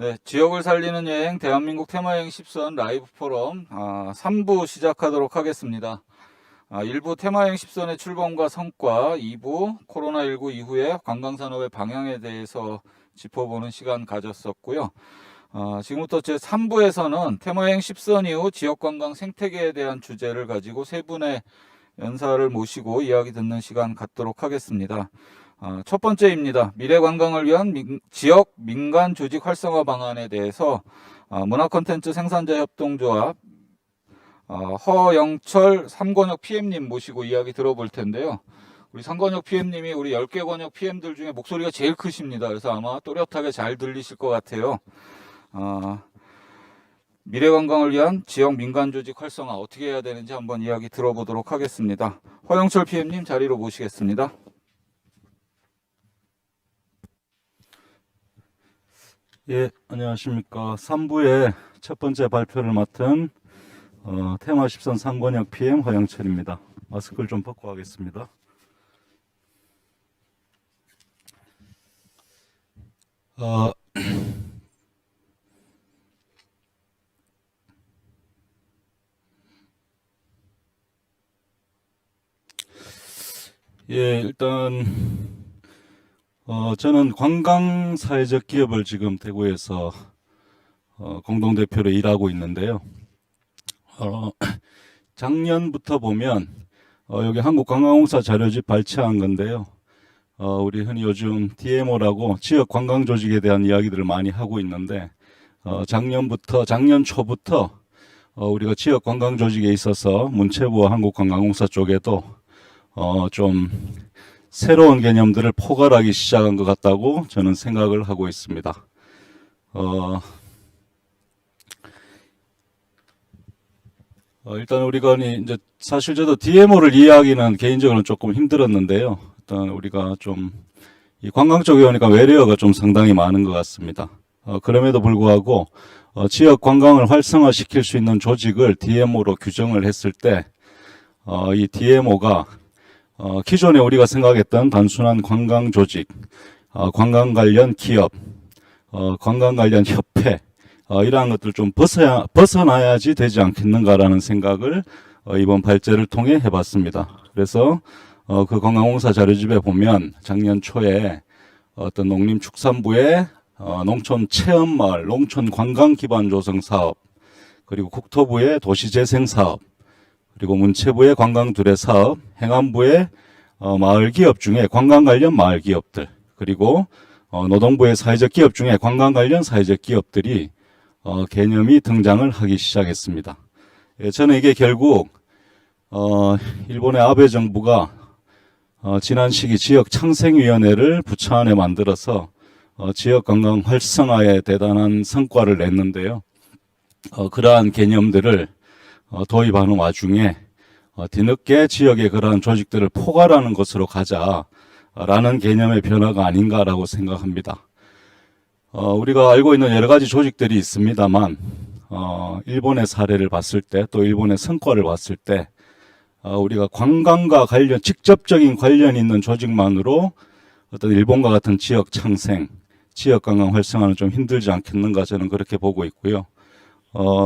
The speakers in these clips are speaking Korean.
네, 지역을 살리는 여행 대한민국 테마여행 10선 라이브 포럼 3부 시작하도록 하겠습니다. 1부 테마여행 10선의 출범과 성과, 2부 코로나19 이후에 관광산업의 방향에 대해서 짚어보는 시간 가졌었고요. 지금부터 제 3부에서는 테마여행 10선 이후 지역관광 생태계에 대한 주제를 가지고 세 분의 연사를 모시고 이야기 듣는 시간 갖도록 하겠습니다. 첫 번째입니다. 미래 관광을 위한 지역 민간 조직 활성화 방안에 대해서 문화콘텐츠 생산자 협동조합 허영철 삼권역 PM님 모시고 이야기 들어볼 텐데요. 우리 삼권역 PM님이 우리 10개 권역 PM들 중에 목소리가 제일 크십니다. 그래서 아마 또렷하게 잘 들리실 것 같아요. 미래 관광을 위한 지역 민간 조직 활성화 어떻게 해야 되는지 한번 이야기 들어보도록 하겠습니다. 허영철 PM님 자리로 모시겠습니다. 예, 안녕하십니까. 3부의 첫 번째 발표를 맡은 테마 10선 상권역 PM 허영철입니다. 마스크를 좀 벗고 하겠습니다. 예, 일단 저는 관광사회적 기업을 지금 대구에서 공동대표로 일하고 있는데요. 작년부터 보면 여기 한국관광공사 자료집 발췌한 건데요. 우리 흔히 요즘 DMO라고 지역 관광 조직에 대한 이야기들을 많이 하고 있는데 작년 초부터 우리가 지역 관광 조직에 있어서 문체부와 한국관광공사 쪽에도 좀 새로운 개념들을 포괄하기 시작한 것 같다고 저는 생각을 하고 있습니다. 일단 우리가 이제 사실 저도 DMO를 이해하기는 개인적으로는 조금 힘들었는데요. 일단 우리가 좀 이 관광 쪽에 오니까 외래어가 좀 상당히 많은 것 같습니다. 그럼에도 불구하고 지역 관광을 활성화시킬 수 있는 조직을 DMO로 규정을 했을 때 이 DMO가 기존에 우리가 생각했던 단순한 관광 조직, 관광 관련 기업, 관광 관련 협회 이러한 것들 좀 벗어나야지 되지 않겠는가라는 생각을 이번 발제를 통해 해봤습니다. 그래서 그 관광공사 자료집에 보면 작년 초에 어떤 농림축산부의 농촌 체험마을, 농촌 관광 기반 조성 사업, 그리고 국토부의 도시재생 사업, 그리고 문체부의 관광 두레 사업, 행안부의 마을 기업 중에 관광 관련 마을 기업들, 그리고 노동부의 사회적 기업 중에 관광 관련 사회적 기업들이 개념이 등장을 하기 시작했습니다. 예, 저는 이게 결국 일본의 아베 정부가 지난 시기 지역창생위원회를 부처 안에 만들어서 지역관광 활성화에 대단한 성과를 냈는데요. 그러한 개념들을 도입하는 와중에 뒤늦게 지역의 그러한 조직들을 포괄하는 것으로 가자라는 개념의 변화가 아닌가라고 생각합니다. 우리가 알고 있는 여러 가지 조직들이 있습니다만 일본의 사례를 봤을 때 또 일본의 성과를 봤을 때 우리가 관광과 직접적인 관련이 있는 조직만으로 어떤 일본과 같은 지역 창생, 지역 관광 활성화는 좀 힘들지 않겠는가 저는 그렇게 보고 있고요.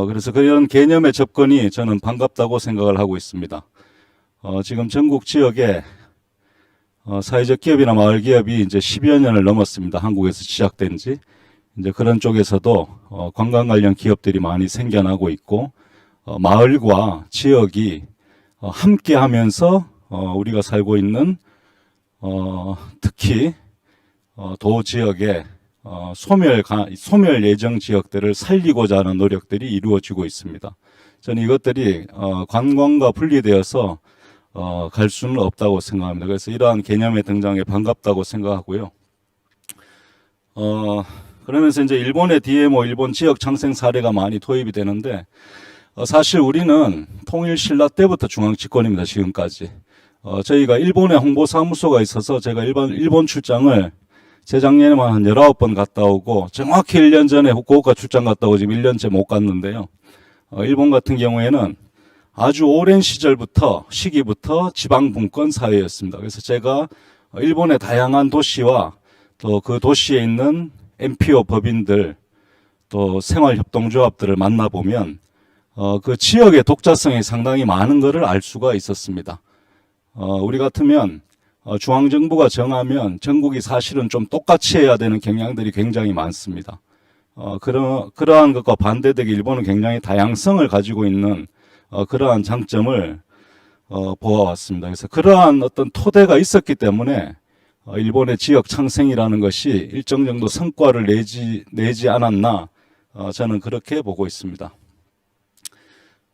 그래서 그런 개념의 접근이 저는 반갑다고 생각을 하고 있습니다. 지금 전국 지역에 사회적 기업이나 마을 기업이 이제 10여 년을 넘었습니다. 한국에서 시작된 지. 이제 그런 쪽에서도 관광 관련 기업들이 많이 생겨나고 있고 마을과 지역이 함께 하면서 우리가 살고 있는 특히 도 지역의 소멸 예정 지역들을 살리고자 하는 노력들이 이루어지고 있습니다. 저는 이것들이 관광과 분리되어서 갈 수는 없다고 생각합니다. 그래서 이러한 개념의 등장에 반갑다고 생각하고요. 그러면서 이제 일본의 DMO, 일본 지역 창생 사례가 많이 도입이 되는데 사실 우리는 통일 신라 때부터 중앙 집권입니다. 지금까지. 저희가 일본에 홍보사무소가 있어서 제가 일본 출장을 재작년에만 한 19번 갔다 오고 정확히 1년 전에 후쿠오카 출장 갔다 오고 지금 1년째 못 갔는데요. 일본 같은 경우에는 아주 오랜 시기부터 지방분권 사회였습니다. 그래서 제가 일본의 다양한 도시와 또 그 도시에 있는 NPO 법인들 또 생활협동조합들을 만나보면 그 지역의 독자성이 상당히 많은 것을 알 수가 있었습니다. 우리 같으면 중앙정부가 정하면 전국이 사실은 좀 똑같이 해야 되는 경향들이 굉장히 많습니다. 그러한 것과 반대되게 일본은 굉장히 다양성을 가지고 있는 그러한 장점을 보아왔습니다. 그래서 그러한 어떤 토대가 있었기 때문에 일본의 지역 창생이라는 것이 일정 정도 성과를 내지 않았나 저는 그렇게 보고 있습니다.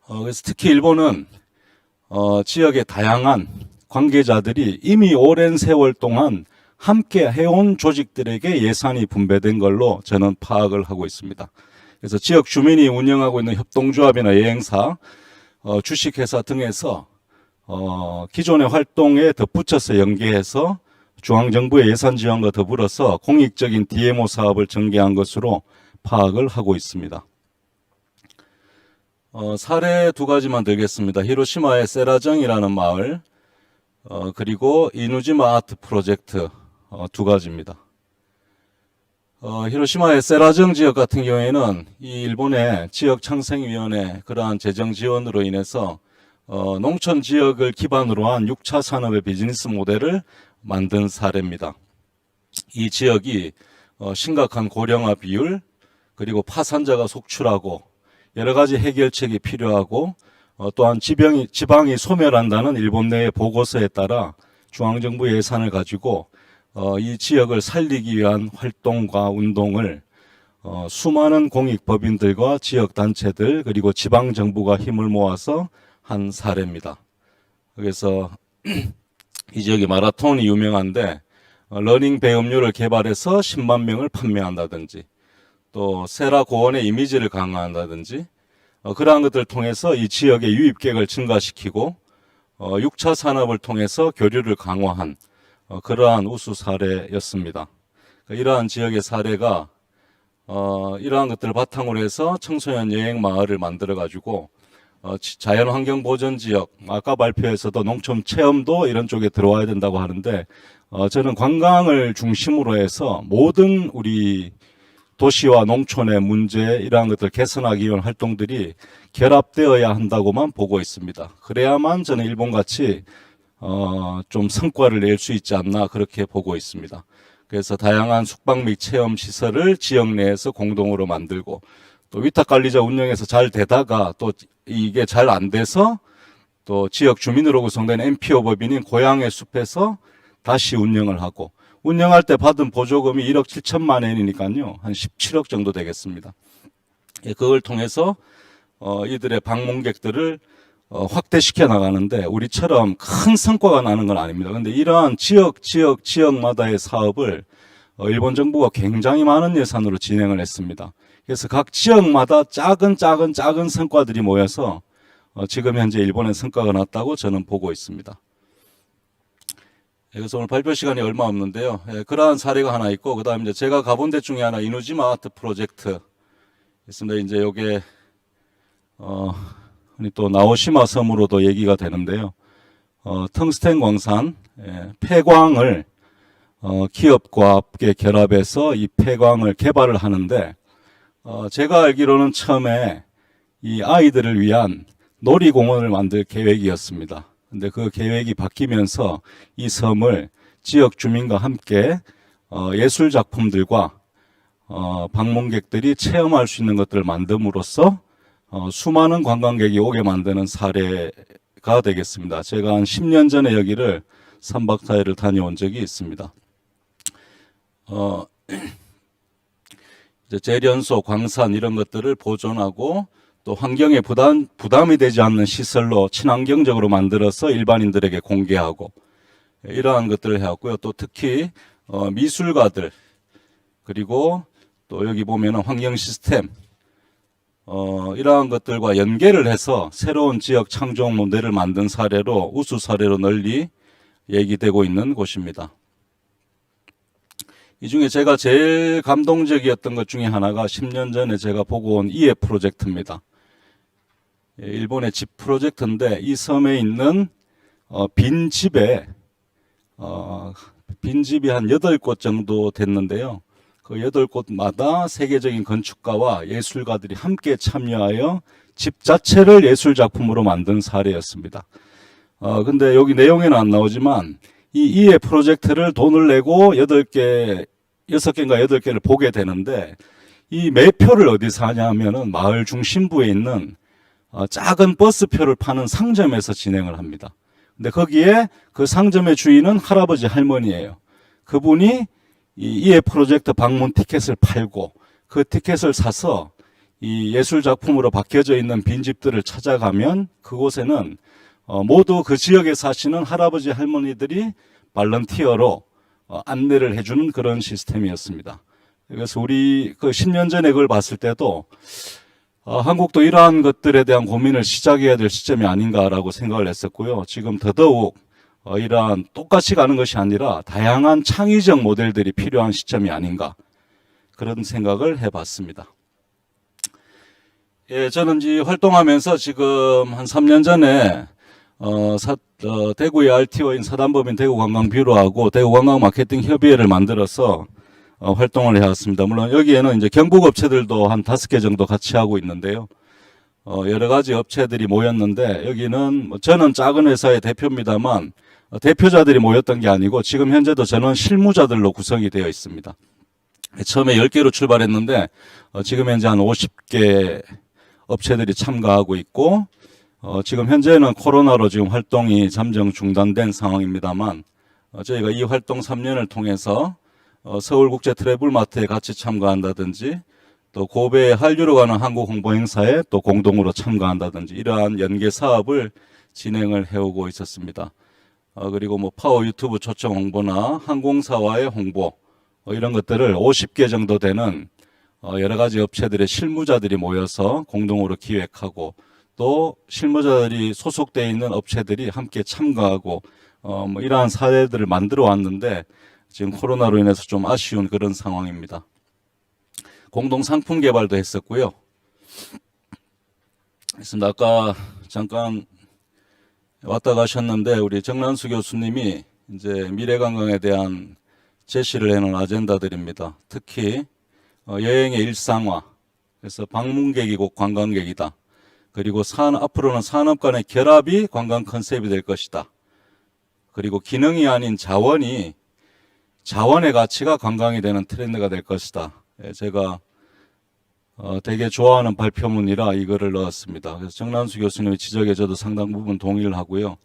그래서 특히 일본은 지역의 다양한 관계자들이 이미 오랜 세월 동안 함께 해온 조직들에게 예산이 분배된 걸로 저는 파악을 하고 있습니다. 그래서 지역 주민이 운영하고 있는 협동조합이나 여행사, 주식회사 등에서 기존의 활동에 덧붙여서 연계해서 중앙정부의 예산 지원과 더불어서 공익적인 DMO 사업을 전개한 것으로 파악을 하고 있습니다. 사례 두 가지만 들겠습니다. 히로시마의 세라정이라는 마을, 그리고 이누지마 아트 프로젝트 두 가지입니다. 히로시마의 세라정 지역 같은 경우에는 이 일본의 지역창생위원회 그러한 재정 지원으로 인해서 농촌 지역을 기반으로 한 6차 산업의 비즈니스 모델을 만든 사례입니다. 이 지역이 심각한 고령화 비율, 그리고 파산자가 속출하고 여러 가지 해결책이 필요하고 또한 지방이 소멸한다는 일본 내의 보고서에 따라 중앙정부 예산을 가지고 이 지역을 살리기 위한 활동과 운동을 수많은 공익법인들과 지역단체들 그리고 지방정부가 힘을 모아서 한 사례입니다. 그래서 이 지역이 마라톤이 유명한데 러닝 배음료를 개발해서 10만 명을 판매한다든지 또 세라 고원의 이미지를 강화한다든지 그러한 것들을 통해서 이 지역의 유입객을 증가시키고 6차 산업을 통해서 교류를 강화한 그러한 우수 사례였습니다. 이러한 지역의 사례가 이러한 것들을 바탕으로 해서 청소년 여행 마을을 만들어 가지고 자연환경 보전 지역, 아까 발표에서도 농촌 체험도 이런 쪽에 들어와야 된다고 하는데 저는 관광을 중심으로 해서 모든 우리 도시와 농촌의 문제 이러한 것들 개선하기 위한 활동들이 결합되어야 한다고만 보고 있습니다. 그래야만 저는 일본같이 좀 성과를 낼 수 있지 않나 그렇게 보고 있습니다. 그래서 다양한 숙박 및 체험 시설을 지역 내에서 공동으로 만들고 또 위탁관리자 운영에서 잘 되다가 또 이게 잘 안 돼서 또 지역 주민으로 구성된 NPO 법인인 고향의 숲에서 다시 운영을 하고 운영할 때 받은 보조금이 1억 7천만 엔이니까요. 한 17억 정도 되겠습니다. 그걸 통해서 이들의 방문객들을 확대시켜 나가는데 우리처럼 큰 성과가 나는 건 아닙니다. 그런데 이러한 지역마다의 사업을 일본 정부가 굉장히 많은 예산으로 진행을 했습니다. 그래서 각 지역마다 작은 성과들이 모여서 지금 현재 일본의 성과가 났다고 저는 보고 있습니다. 그래서 오늘 발표 시간이 얼마 없는데요. 그러한 사례가 하나 있고, 그 다음에 이제 제가 가본 데 중에 하나 이누지마 아트 프로젝트 있습니다. 이제 요게, 또 나오시마 섬으로도 얘기가 되는데요. 텅스텐 광산, 폐광을, 기업과 함께 결합해서 이 폐광을 개발을 하는데, 제가 알기로는 처음에 이 아이들을 위한 놀이공원을 만들 계획이었습니다. 근데 그 계획이 바뀌면서 이 섬을 지역 주민과 함께 예술 작품들과 방문객들이 체험할 수 있는 것들을 만듦으로써 수많은 관광객이 오게 만드는 사례가 되겠습니다. 제가 한 10년 전에 여기를 3박 4일을 다녀온 적이 있습니다. 이제 재련소, 광산 이런 것들을 보존하고 또 환경에 부담이 되지 않는 시설로 친환경적으로 만들어서 일반인들에게 공개하고 이러한 것들을 해왔고요. 또 특히 미술가들 그리고 또 여기 보면은 환경 시스템 이러한 것들과 연계를 해서 새로운 지역 창조 모델을 만든 사례로 우수 사례로 널리 얘기되고 있는 곳입니다. 이 중에 제가 제일 감동적이었던 것 중에 하나가 10년 전에 제가 보고 온 이해 프로젝트입니다. 일본의 집 프로젝트인데 이 섬에 있는 빈집이 한 8곳 정도 됐는데요. 그 8곳마다 세계적인 건축가와 예술가들이 함께 참여하여 집 자체를 예술 작품으로 만든 사례였습니다. 근데 여기 내용에는 안 나오지만 이 이해 프로젝트를 돈을 내고 6개인가 8개를 보게 되는데 이 매표를 어디서 하냐 하면은 마을 중심부에 있는 작은 버스표를 파는 상점에서 진행을 합니다. 근데 거기에 그 상점의 주인은 할아버지 할머니예요. 그분이 이 이해 프로젝트 방문 티켓을 팔고 그 티켓을 사서 이 예술 작품으로 바뀌어져 있는 빈집들을 찾아가면 그곳에는 모두 그 지역에 사시는 할아버지 할머니들이 발런티어로 안내를 해주는 그런 시스템이었습니다. 그래서 우리 그 10년 전에 그걸 봤을 때도 한국도 이러한 것들에 대한 고민을 시작해야 될 시점이 아닌가라고 생각을 했었고요. 지금 더더욱 이러한 똑같이 가는 것이 아니라 다양한 창의적 모델들이 필요한 시점이 아닌가 그런 생각을 해봤습니다. 예, 저는 이 활동하면서 지금 한 3년 전에 대구의 RTO인 사단법인 대구관광뷰로하고 대구관광마케팅협의회를 만들어서 활동을 해왔습니다. 물론 여기에는 이제 경북 업체들도 한 5개 정도 같이 하고 있는데요. 여러 가지 업체들이 모였는데 여기는 저는 작은 회사의 대표입니다만 대표자들이 모였던 게 아니고 지금 현재도 저는 실무자들로 구성이 되어 있습니다. 처음에 10개로 출발했는데 지금 현재 한 50개 업체들이 참가하고 있고 지금 현재는 코로나로 지금 활동이 잠정 중단된 상황입니다만 저희가 이 활동 3년을 통해서 서울국제 트래블마트에 같이 참가한다든지 또 고베 한류로 가는 한국 홍보 행사에 또 공동으로 참가한다든지 이러한 연계 사업을 진행을 해오고 있었습니다. 그리고 뭐 파워 유튜브 초청 홍보나 항공사와의 홍보 이런 것들을 50개 정도 되는 여러 가지 업체들의 실무자들이 모여서 공동으로 기획하고 또 실무자들이 소속되어 있는 업체들이 함께 참가하고 뭐 이러한 사례들을 만들어 왔는데 지금 코로나로 인해서 좀 아쉬운 그런 상황입니다. 공동 상품 개발도 했었고요. 그래서 아까 잠깐 왔다 가셨는데 우리 정란수 교수님이 이제 미래관광에 대한 제시를 해놓은 아젠다들입니다. 특히 여행의 일상화, 그래서 방문객이 곧 관광객이다. 그리고 앞으로는 산업 간의 결합이 관광 컨셉이 될 것이다. 그리고 기능이 아닌 자원의 가치가 관광이 되는 트렌드가 될 것이다. 제가 되게 좋아하는 발표문이라 이거를 넣었습니다. 그래서 정란수 교수님의 지적에 저도 상당 부분 동의를 하고요.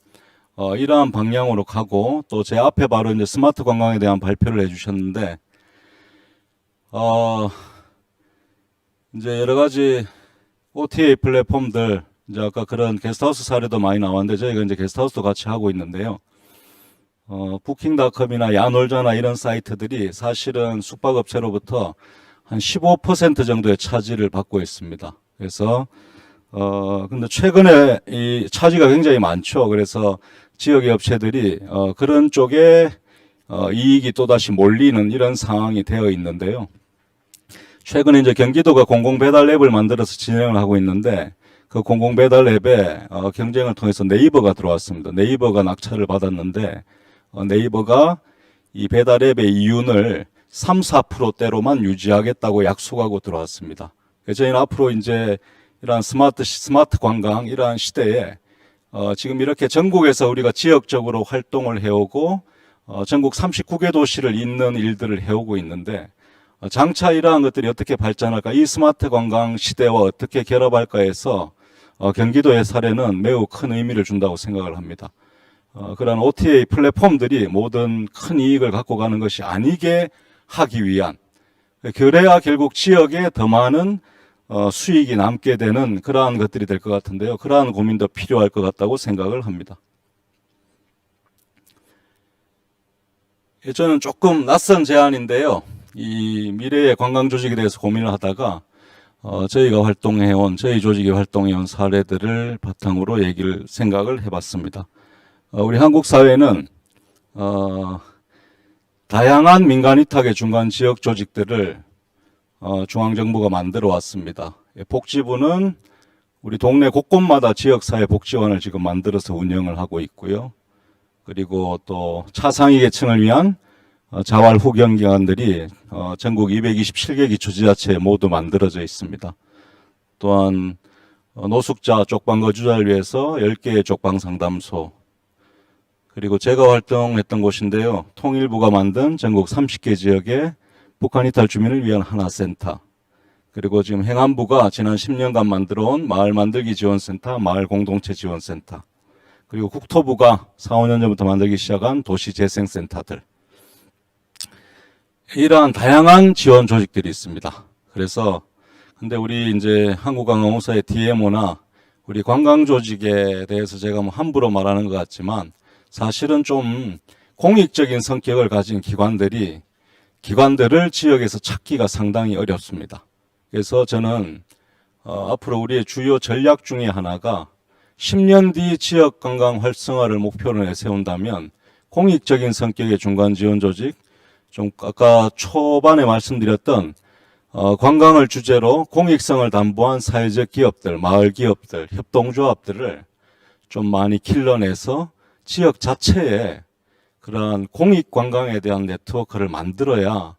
이러한 방향으로 가고 또 제 앞에 바로 이제 스마트 관광에 대한 발표를 해주셨는데 이제 여러 가지 OTA 플랫폼들 이제 아까 그런 게스트하우스 사례도 많이 나왔는데 저희가 이제 게스트하우스도 같이 하고 있는데요. 부킹닷컴이나 야놀자나 이런 사이트들이 사실은 숙박업체로부터 한 15% 정도의 차지를 받고 있습니다. 그래서 근데 최근에 이 차지가 굉장히 많죠. 그래서 지역의 업체들이 그런 쪽에 이익이 또다시 몰리는 이런 상황이 되어 있는데요. 최근에 이제 경기도가 공공배달 앱을 만들어서 진행을 하고 있는데 그 공공배달 앱에 경쟁을 통해서 네이버가 들어왔습니다. 네이버가 낙찰을 받았는데 네이버가 이 배달 앱의 이윤을 3, 4%대로만 유지하겠다고 약속하고 들어왔습니다. 그래서 저희는 앞으로 이제 이러한 스마트 관광 이러한 시대에 지금 이렇게 전국에서 우리가 지역적으로 활동을 해오고 전국 39개 도시를 잇는 일들을 해오고 있는데 장차 이러한 것들이 어떻게 발전할까, 이 스마트 관광 시대와 어떻게 결합할까 해서 경기도의 사례는 매우 큰 의미를 준다고 생각을 합니다. 그런 OTA 플랫폼들이 모든 큰 이익을 갖고 가는 것이 아니게 하기 위한, 그래야 결국 지역에 더 많은 수익이 남게 되는 그러한 것들이 될 것 같은데요. 그러한 고민도 필요할 것 같다고 생각을 합니다. 저는 조금 낯선 제안인데요. 이 미래의 관광 조직에 대해서 고민을 하다가 저희가 활동해온, 저희 조직이 활동해온 사례들을 바탕으로 생각을 해봤습니다. 우리 한국 사회는 다양한 민간 위탁의 중간 지역 조직들을 중앙정부가 만들어 왔습니다. 복지부는 우리 동네 곳곳마다 지역사회 복지원을 지금 만들어서 운영을 하고 있고요. 그리고 또 차상위 계층을 위한 자활 후견 기관들이 전국 227개 기초지자체에 모두 만들어져 있습니다. 또한 노숙자 쪽방 거주자를 위해서 10개의 쪽방 상담소, 그리고 제가 활동했던 곳인데요. 통일부가 만든 전국 30개 지역의 북한 이탈 주민을 위한 하나센터, 그리고 지금 행안부가 지난 10년간 만들어온 마을 만들기 지원센터, 마을 공동체 지원센터, 그리고 국토부가 4, 5년 전부터 만들기 시작한 도시재생센터들, 이러한 다양한 지원 조직들이 있습니다. 그래서 근데 우리 이제 한국관광공사의 DMO나 우리 관광조직에 대해서 제가 뭐 함부로 말하는 것 같지만 사실은 좀 공익적인 성격을 가진 기관들을 지역에서 찾기가 상당히 어렵습니다. 그래서 저는 앞으로 우리의 주요 전략 중에 하나가 10년 뒤 지역 관광 활성화를 목표로 내세운다면 공익적인 성격의 중간 지원 조직, 좀 아까 초반에 말씀드렸던 관광을 주제로 공익성을 담보한 사회적 기업들, 마을 기업들, 협동조합들을 좀 많이 길러내서 지역 자체에 그러한 공익관광에 대한 네트워크를 만들어야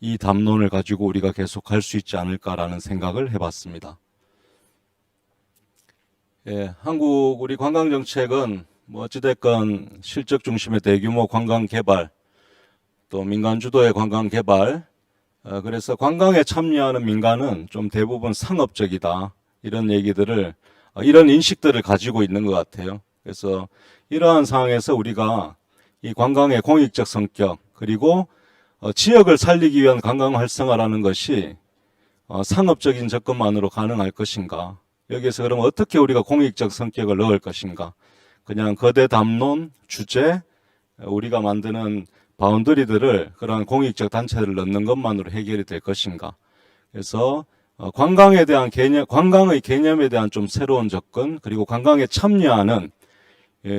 이 담론을 가지고 우리가 계속 할 수 있지 않을까라는 생각을 해봤습니다. 예, 한국 우리 관광정책은 뭐 어찌됐건 실적 중심의 대규모 관광 개발, 또 민간 주도의 관광 개발, 그래서 관광에 참여하는 민간은 좀 대부분 상업적이다, 이런 얘기들을, 이런 인식들을 가지고 있는 것 같아요. 그래서 이러한 상황에서 우리가 이 관광의 공익적 성격, 그리고 지역을 살리기 위한 관광 활성화라는 것이 상업적인 접근만으로 가능할 것인가, 여기에서 그럼 어떻게 우리가 공익적 성격을 넣을 것인가, 그냥 거대 담론, 주제, 우리가 만드는 바운더리들을 그러한 공익적 단체를 넣는 것만으로 해결이 될 것인가. 그래서 관광에 대한 개념, 관광의 개념에 대한 좀 새로운 접근, 그리고 관광에 참여하는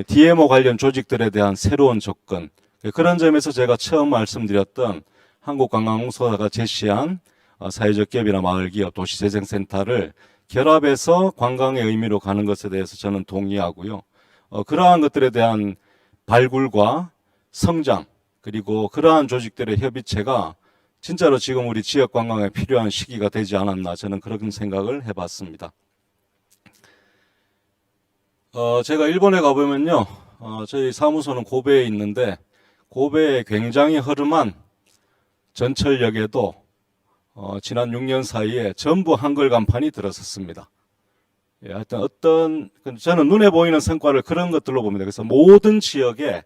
DMO 관련 조직들에 대한 새로운 접근, 그런 점에서 제가 처음 말씀드렸던 한국관광공사가 제시한 사회적 기업이나 마을기업, 도시재생센터를 결합해서 관광의 의미로 가는 것에 대해서 저는 동의하고요. 그러한 것들에 대한 발굴과 성장, 그리고 그러한 조직들의 협의체가 진짜로 지금 우리 지역 관광에 필요한 시기가 되지 않았나, 저는 그런 생각을 해봤습니다. 제가 일본에 가보면요, 저희 사무소는 고베에 있는데 고베에 굉장히 허름한 전철역에도 지난 6년 사이에 전부 한글 간판이 들어섰습니다. 예, 하여튼 저는 눈에 보이는 성과를 그런 것들로 봅니다. 그래서 모든 지역에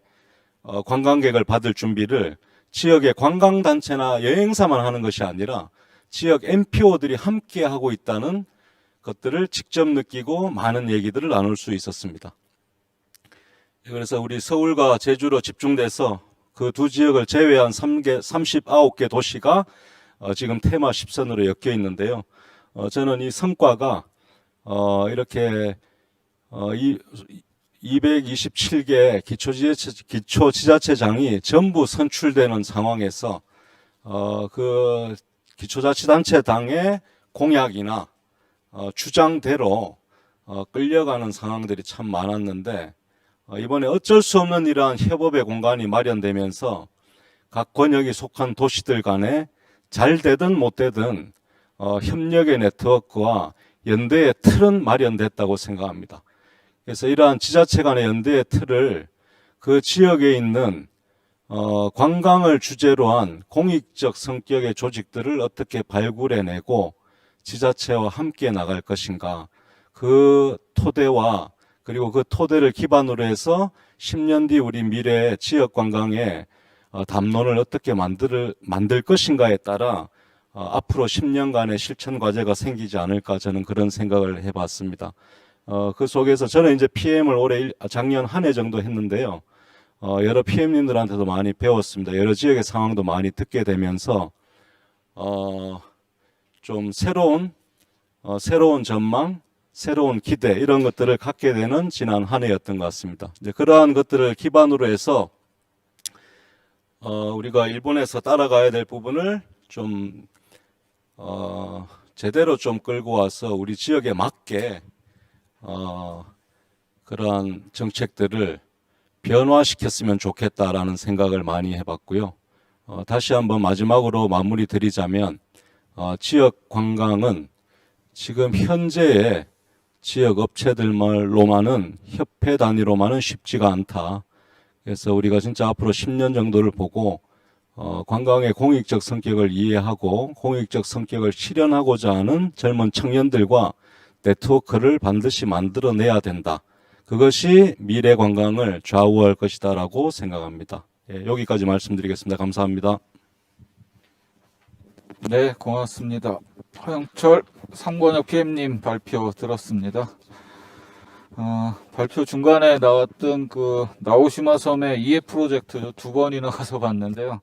관광객을 받을 준비를 지역의 관광단체나 여행사만 하는 것이 아니라 지역 NPO들이 함께 하고 있다는 것들을 직접 느끼고 많은 얘기들을 나눌 수 있었습니다. 그래서 우리 서울과 제주로 집중돼서 그 두 지역을 제외한 39개 도시가 지금 테마 10선으로 엮여 있는데요. 저는 이 성과가 이렇게 227개 기초지자체장이 전부 선출되는 상황에서 그 기초자치단체당의 공약이나 주장대로 끌려가는 상황들이 참 많았는데, 이번에 어쩔 수 없는 이러한 협업의 공간이 마련되면서 각 권역이 속한 도시들 간에 잘 되든 못 되든 협력의 네트워크와 연대의 틀은 마련됐다고 생각합니다. 그래서 이러한 지자체 간의 연대의 틀을 그 지역에 있는 관광을 주제로 한 공익적 성격의 조직들을 어떻게 발굴해내고 지자체와 함께 나갈 것인가, 그 토대와 그리고 그 토대를 기반으로 해서 10년 뒤 우리 미래의 지역 관광의 담론을 어떻게 만들 것인가에 따라 앞으로 10년간의 실천 과제가 생기지 않을까, 저는 그런 생각을 해봤습니다. 그 속에서 저는 이제 PM을 작년 한 해 정도 했는데요. 여러 PM님들한테도 많이 배웠습니다. 여러 지역의 상황도 많이 듣게 되면서 좀 새로운 전망, 새로운 기대, 이런 것들을 갖게 되는 지난 한 해였던 것 같습니다. 이제 그러한 것들을 기반으로 해서 우리가 일본에서 따라가야 될 부분을 좀 제대로 좀 끌고 와서 우리 지역에 맞게 그러한 정책들을 변화시켰으면 좋겠다라는 생각을 많이 해봤고요. 다시 한번 마지막으로 마무리 드리자면 지역 관광은 지금 현재의 지역 업체들로만은 협회 단위로만은 쉽지가 않다. 그래서 우리가 진짜 앞으로 10년 정도를 보고 관광의 공익적 성격을 이해하고 공익적 성격을 실현하고자 하는 젊은 청년들과 네트워크를 반드시 만들어내야 된다. 그것이 미래 관광을 좌우할 것이다라고 생각합니다. 예, 여기까지 말씀드리겠습니다. 감사합니다. 네, 고맙습니다. 허영철 삼권역 PM님 발표 들었습니다. 발표 중간에 나왔던 그 나오시마 섬의 이해 프로젝트 두 번이나 가서 봤는데요.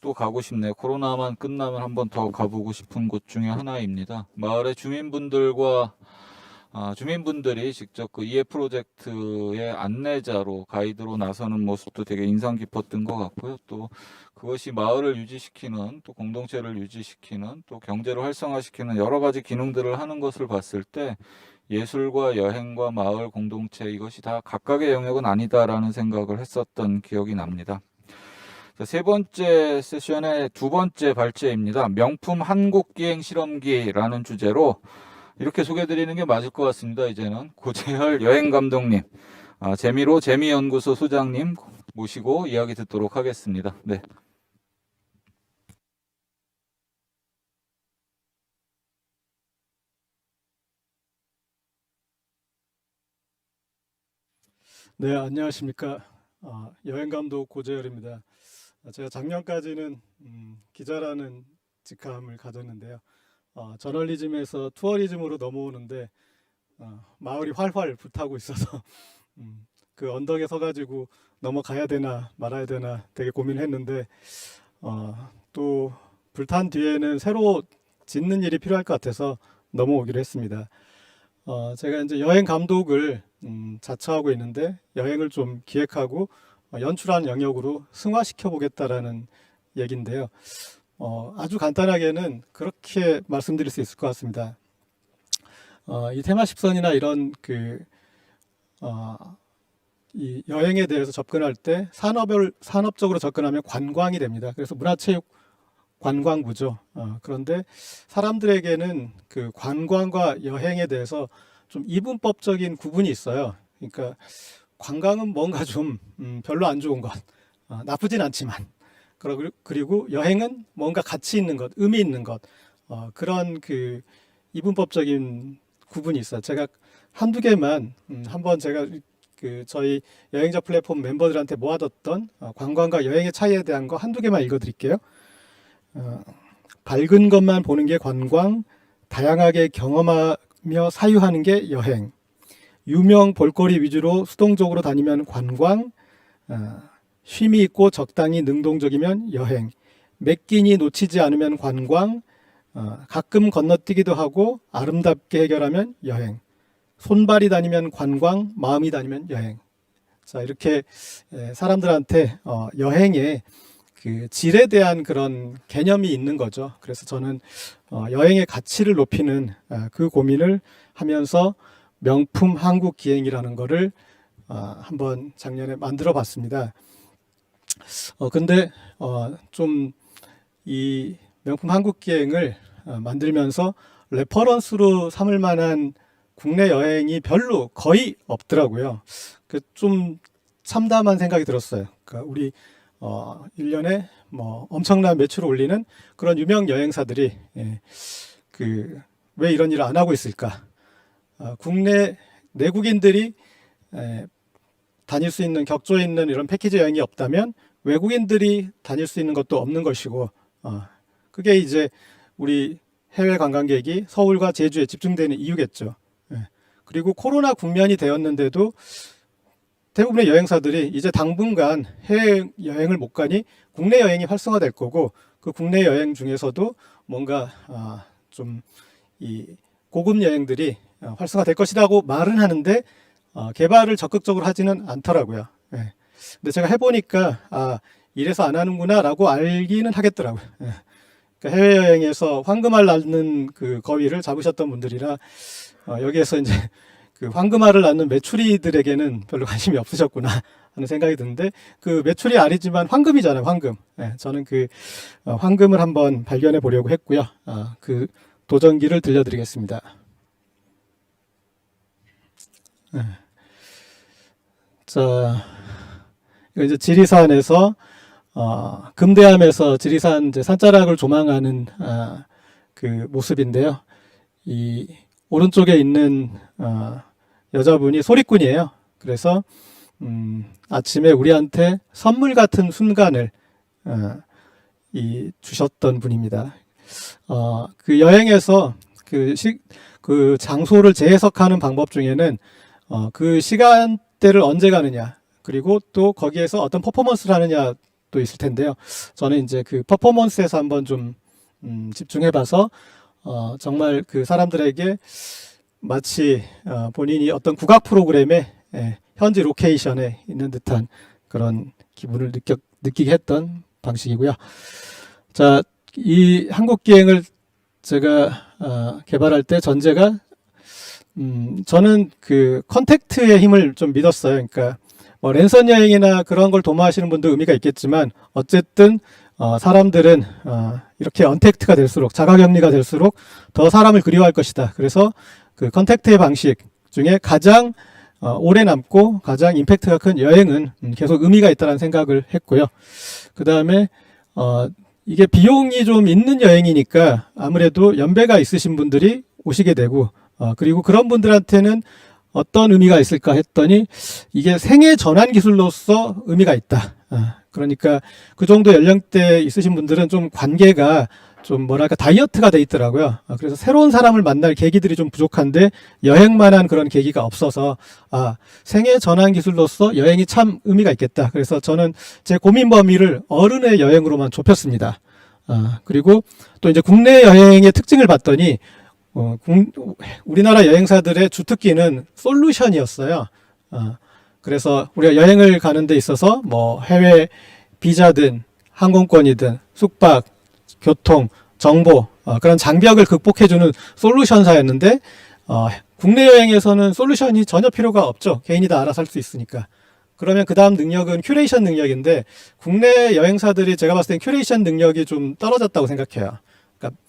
또 가고 싶네요. 코로나만 끝나면 한 번 더 가보고 싶은 곳 중에 하나입니다. 마을의 주민분들이 직접 그 이해 프로젝트의 안내자로 가이드로 나서는 모습도 되게 인상 깊었던 것 같고요. 또 그것이 마을을 유지시키는, 또 공동체를 유지시키는, 또 경제를 활성화시키는 여러 가지 기능들을 하는 것을 봤을 때 예술과 여행과 마을 공동체, 이것이 다 각각의 영역은 아니다라는 생각을 했었던 기억이 납니다. 자, 세 번째 세션의 두 번째 발제입니다. 명품 한국기행 실험기라는 주제로 이렇게 소개해드리는 게 맞을 것 같습니다. 이제는 고재열 여행감독님, 재미로 재미연구소 소장님 모시고 이야기 듣도록 하겠습니다. 네. 네, 안녕하십니까. 여행감독 고재열입니다. 제가 작년까지는 기자라는 직함을 가졌는데요. 저널리즘에서 투어리즘으로 넘어오는데 마을이 활활 불타고 있어서 그 언덕에 서가지고 넘어가야 되나 말아야 되나 되게 고민했는데 또 불탄 뒤에는 새로 짓는 일이 필요할 것 같아서 넘어오기로 했습니다. 제가 이제 여행 감독을 자처하고 있는데 여행을 좀 기획하고 연출하는 영역으로 승화시켜 보겠다라는 얘기인데요. 아주 간단하게는 그렇게 말씀드릴 수 있을 것 같습니다. 이 테마 10선이나 이런 이 여행에 대해서 접근할 때 산업적으로 접근하면 관광이 됩니다. 그래서 문화체육 관광부죠. 그런데 사람들에게는 그 관광과 여행에 대해서 좀 이분법적인 구분이 있어요. 그러니까 관광은 뭔가 좀 별로 안 좋은 것, 나쁘진 않지만, 그리고 여행은 뭔가 가치 있는 것, 의미 있는 것, 그런 그 이분법적인 구분이 있어요. 제가 한두 개만 한번 제가 저희 여행자 플랫폼 멤버들한테 모아뒀던 관광과 여행의 차이에 대한 거 한두 개만 읽어드릴게요. 밝은 것만 보는 게 관광, 다양하게 경험하며 사유하는 게 여행, 유명 볼거리 위주로 수동적으로 다니면 관광, 쉼이 있고 적당히 능동적이면 여행, 몇 끼니 놓치지 않으면 관광, 가끔 건너뛰기도 하고 아름답게 해결하면 여행, 손발이 다니면 관광, 마음이 다니면 여행. 자, 이렇게 사람들한테 여행의 그 질에 대한 그런 개념이 있는 거죠. 그래서 저는 여행의 가치를 높이는 그 고민을 하면서 명품 한국 기행이라는 거를 한번 작년에 만들어 봤습니다. 근데 좀 이 명품 한국 기행을 만들면서 레퍼런스로 삼을 만한 국내 여행이 별로 거의 없더라고요. 좀 참담한 생각이 들었어요. 그러니까 우리 1년에 뭐 엄청난 매출을 올리는 그런 유명 여행사들이 왜 이런 일을 안 하고 있을까? 국내 내국인들이 다닐 수 있는 격조 있는 이런 패키지 여행이 없다면 외국인들이 다닐 수 있는 것도 없는 것이고, 그게 이제 우리 해외 관광객이 서울과 제주에 집중되는 이유겠죠. 그리고 코로나 국면이 되었는데도 대부분의 여행사들이 이제 당분간 해외 여행을 못 가니 국내 여행이 활성화될 거고, 그 국내 여행 중에서도 뭔가 좀 이 고급 여행들이 활성화될 것이라고 말은 하는데 개발을 적극적으로 하지는 않더라고요. 근데 제가 해보니까 이래서 안 하는구나 라고 알기는 하겠더라고요. 그러니까 해외여행에서 황금알 낳는 그 거위를 잡으셨던 분들이라 여기에서 이제 그 황금알을 낳는 메추리들에게는 별로 관심이 없으셨구나 하는 생각이 드는데, 그 메추리 알이지만 황금이잖아요, 황금. 예, 저는 그 황금을 한번 발견해 보려고 했고요. 그 도전기를 들려드리겠습니다. 예. 자, 이거 이제 지리산에서 금대암에서 지리산 이제 산자락을 조망하는 그 모습인데요. 이 오른쪽에 있는 여자분이 소리꾼이에요. 그래서 아침에 우리한테 선물 같은 순간을 주셨던 분입니다. 그 여행에서 그 장소를 재해석하는 방법 중에는 그 시간대를 언제 가느냐, 그리고 또 거기에서 어떤 퍼포먼스를 하느냐도 있을 텐데요. 저는 이제 그 퍼포먼스에서 한번 좀 집중해봐서 정말 그 사람들에게 마치 본인이 어떤 국악 프로그램의 현지 로케이션에 있는 듯한 그런 기분을 느끼게 했던 방식이고요. 자, 이 한국 기행을 제가 개발할 때 전제가 저는 그 컨택트의 힘을 좀 믿었어요. 그러니까 뭐 랜선 여행이나 그런 걸 도모하시는 분도 의미가 있겠지만, 어쨌든 사람들은 이렇게 언택트가 될수록, 자가격리가 될수록 더 사람을 그리워할 것이다. 그래서 그 컨택트의 방식 중에 가장 오래 남고 가장 임팩트가 큰 여행은 계속 의미가 있다는 생각을 했고요. 그 다음에 이게 비용이 좀 있는 여행이니까 아무래도 연배가 있으신 분들이 오시게 되고, 그리고 그런 분들한테는 어떤 의미가 있을까 했더니 이게 생애 전환 기술로서 의미가 있다. 그러니까 그 정도 연령대 있으신 분들은 좀 관계가 좀 뭐랄까 다이어트가 돼 있더라고요. 그래서 새로운 사람을 만날 계기들이 좀 부족한데 여행만한 그런 계기가 없어서 생애 전환 기술로서 여행이 참 의미가 있겠다. 그래서 저는 제 고민 범위를 어른의 여행으로만 좁혔습니다. 그리고 또 이제 국내 여행의 특징을 봤더니 우리나라 여행사들의 주특기는 솔루션이었어요. 그래서 우리가 여행을 가는 데 있어서 뭐 해외 비자든 항공권이든 숙박, 교통, 정보, 그런 장벽을 극복해주는 솔루션사였는데, 국내 여행에서는 솔루션이 전혀 필요가 없죠. 개인이 다 알아서 할 수 있으니까. 그러면 그 다음 능력은 큐레이션 능력인데, 국내 여행사들이 제가 봤을 땐 큐레이션 능력이 좀 떨어졌다고 생각해요. 그러니까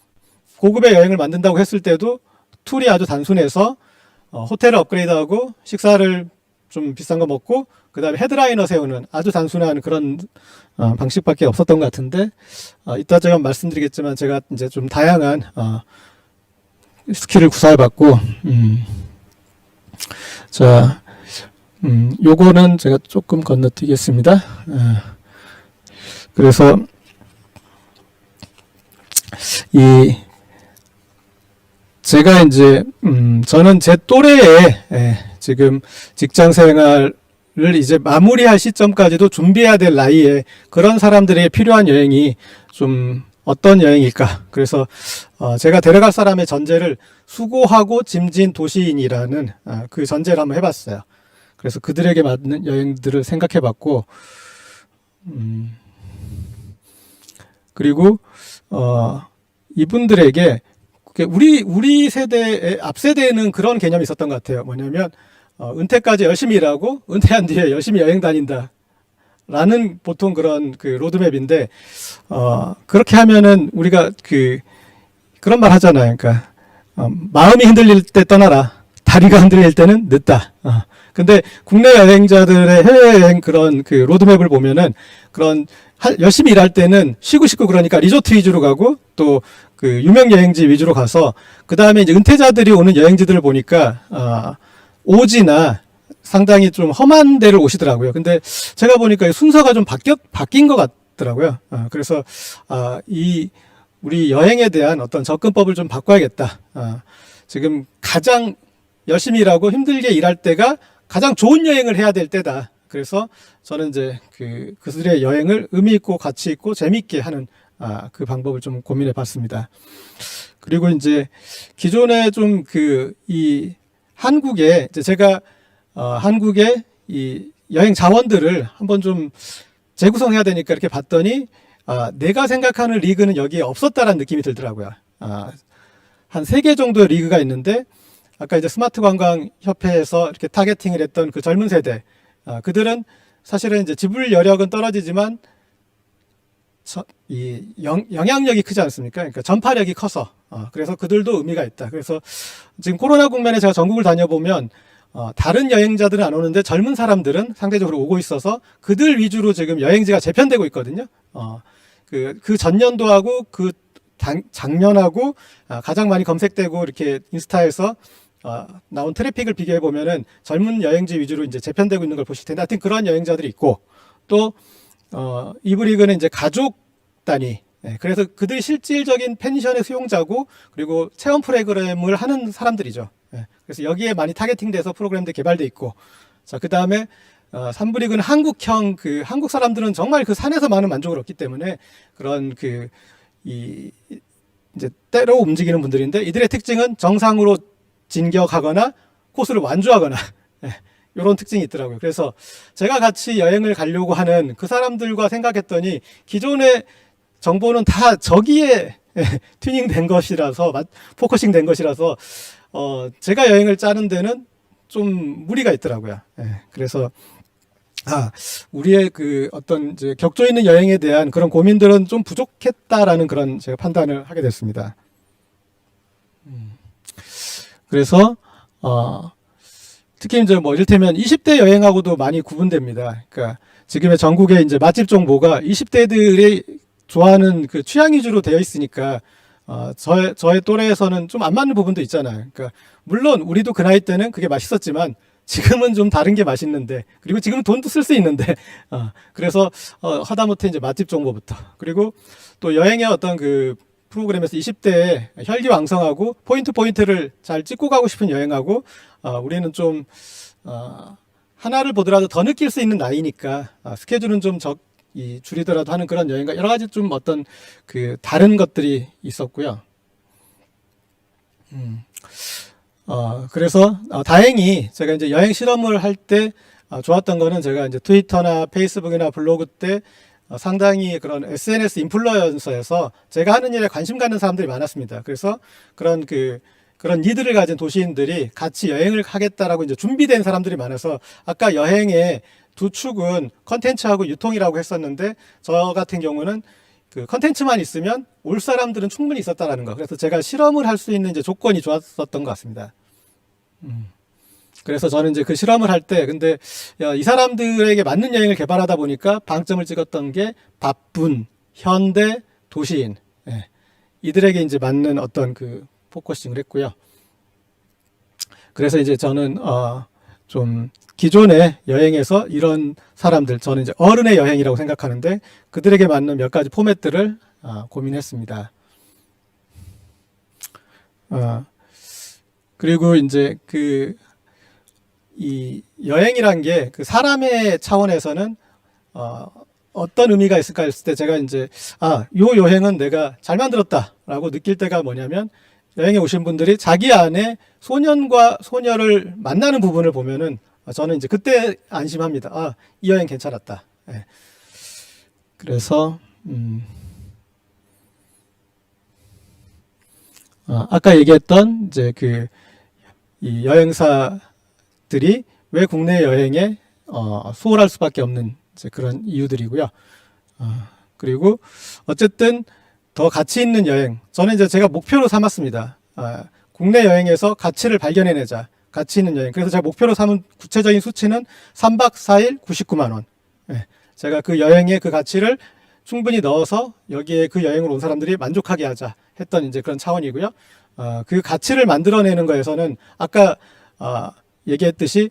고급의 여행을 만든다고 했을 때도 툴이 아주 단순해서 호텔을 업그레이드하고 식사를 좀 비싼 거 먹고 그 다음에 헤드라이너 세우는 아주 단순한 그런 방식밖에 없었던 것 같은데, 이따 제가 말씀드리겠지만 제가 이제 좀 다양한 스킬을 구사해봤고, 자, 요거는 제가 조금 건너뛰겠습니다. 그래서 제가 이제 저는 제 또래에 지금 직장 생활을 이제 마무리할 시점까지도 준비해야 될 나이에 그런 사람들에게 필요한 여행이 좀 어떤 여행일까? 그래서 제가 데려갈 사람의 전제를 수고하고 짐진 도시인이라는 그 전제를 한번 해봤어요. 그래서 그들에게 맞는 여행들을 생각해봤고, 그리고 이분들에게 우리 세대의 앞 세대에는 그런 개념이 있었던 것 같아요. 뭐냐면 은퇴까지 열심히 일하고 은퇴한 뒤에 열심히 여행 다닌다 라는 보통 그런 그 로드맵인데, 그렇게 하면은 우리가 그런 말 하잖아요. 그러니까 마음이 흔들릴 때 떠나라, 다리가 흔들릴 때는 늦다. 근데 국내 여행자들의 해외여행 그런 그 로드맵을 보면은 그런 열심히 일할 때는 쉬고 싶고 그러니까 리조트 위주로 가고 또 그 유명 여행지 위주로 가서, 그 다음에 이제 은퇴자들이 오는 여행지들을 보니까 오지나 상당히 좀 험한 데를 오시더라고요. 근데 제가 보니까 순서가 좀 바뀐 것 같더라고요. 그래서 우리 여행에 대한 어떤 접근법을 좀 바꿔야겠다. 지금 가장 열심히 일하고 힘들게 일할 때가 가장 좋은 여행을 해야 될 때다. 그래서 저는 이제 그들의 여행을 의미 있고 가치 있고 재미있게 하는 그 방법을 좀 고민해 봤습니다. 그리고 이제 기존에 좀 이 한국에 이제 제가 한국의 이 여행 자원들을 한번 좀 재구성해야 되니까 이렇게 봤더니 내가 생각하는 리그는 여기에 없었다라는 느낌이 들더라고요. 한 3개 정도의 리그가 있는데 아까 이제 스마트 관광 협회에서 이렇게 타겟팅을 했던 그 젊은 세대, 그들은 사실은 이제 지불 여력은 떨어지지만 영향력이 크지 않습니까? 그러니까 전파력이 커서 그래서 그들도 의미가 있다. 그래서 지금 코로나 국면에 제가 전국을 다녀보면 다른 여행자들은 안 오는데 젊은 사람들은 상대적으로 오고 있어서 그들 위주로 지금 여행지가 재편되고 있거든요. 그 전년도하고 그 작년하고 가장 많이 검색되고 이렇게 인스타에서 나온 트래픽을 비교해 보면은 젊은 여행지 위주로 이제 재편되고 있는 걸 보실 텐데, 하여튼 그런 여행자들이 있고, 또 이브리그는 이제 가족 단위, 그래서 그들이 실질적인 펜션의 수용자고, 그리고 체험 프로그램을 하는 사람들이죠. 그래서 여기에 많이 타겟팅돼서 프로그램도 개발돼 있고, 자, 그 다음에 3부리그는 한국형, 한국 사람들은 정말 그 산에서 많은 만족을 얻기 때문에 그런 이제 때로 움직이는 분들인데, 이들의 특징은 정상으로 진격하거나 코스를 완주하거나 이런 특징이 있더라고요. 그래서 제가 같이 여행을 가려고 하는 그 사람들과 생각했더니 기존의 정보는 다 저기에 튜닝된 것이라서, 포커싱 된 것이라서 제가 여행을 짜는 데는 좀 무리가 있더라고요. 그래서 우리의 그 어떤 이제 격조 있는 여행에 대한 그런 고민들은 좀 부족했다라는 그런 제가 판단을 하게 됐습니다. 그래서 특히 이제 뭐 이를테면 20대 여행하고도 많이 구분됩니다. 그러니까 지금의 전국의 이제 맛집 정보가 20대들이 좋아하는 그 취향 위주로 되어 있으니까 저의 또래에서는 좀 안 맞는 부분도 있잖아요. 그러니까 물론 우리도 그 나이 때는 그게 맛있었지만 지금은 좀 다른 게 맛있는데, 그리고 지금은 돈도 쓸 수 있는데, 그래서 하다못해 이제 맛집 정보부터, 그리고 또 여행의 어떤 그 프로그램에서 20대에 혈기왕성하고 포인트를 잘 찍고 가고 싶은 여행하고, 우리는 좀 하나를 보더라도 더 느낄 수 있는 나이니까 스케줄은 좀 줄이더라도 하는 그런 여행과 여러 가지 좀 어떤 그 다른 것들이 있었고요. 그래서 다행히 제가 이제 여행 실험을 할 때 좋았던 거는, 제가 이제 트위터나 페이스북이나 블로그 때 상당히 그런 SNS 인플루언서에서 제가 하는 일에 관심 갖는 사람들이 많았습니다. 그래서 그런 니드를 가진 도시인들이 같이 여행을 하겠다라고 이제 준비된 사람들이 많아서, 아까 여행의 두 축은 컨텐츠하고 유통이라고 했었는데, 저 같은 경우는 그 컨텐츠만 있으면 올 사람들은 충분히 있었다라는 거. 그래서 제가 실험을 할 수 있는 이제 조건이 좋았었던 것 같습니다. 그래서 저는 이제 그 실험을 할 때, 근데 이 사람들에게 맞는 여행을 개발하다 보니까 방점을 찍었던 게 바쁜 현대 도시인, 이들에게 이제 맞는 어떤 그 포커싱을 했고요. 그래서 이제 저는 좀 기존의 여행에서 이런 사람들, 저는 이제 어른의 여행이라고 생각하는데, 그들에게 맞는 몇 가지 포맷들을 고민했습니다. 그리고 이제 이 여행이란 게 그 사람의 차원에서는 어떤 의미가 있을까 했을 때, 제가 이제 요 여행은 내가 잘 만들었다라고 느낄 때가 뭐냐면, 여행에 오신 분들이 자기 안에 소년과 소녀를 만나는 부분을 보면은 저는 이제 그때 안심합니다. 이 여행 괜찮았다. 그래서 아까 얘기했던 이제 이 여행사들이 왜 국내 여행에 수월할 수밖에 없는 이제 그런 이유들이고요. 그리고 어쨌든 더 가치 있는 여행, 저는 이제 제가 목표로 삼았습니다. 국내 여행에서 가치를 발견해내자. 가치 있는 여행. 그래서 제가 목표로 삼은 구체적인 수치는 3박 4일 99만 원. 제가 그 여행의 그 가치를 충분히 넣어서 여기에 그 여행을 온 사람들이 만족하게 하자 했던 이제 그런 차원이고요. 그 가치를 만들어내는 거에서는 아까 얘기했듯이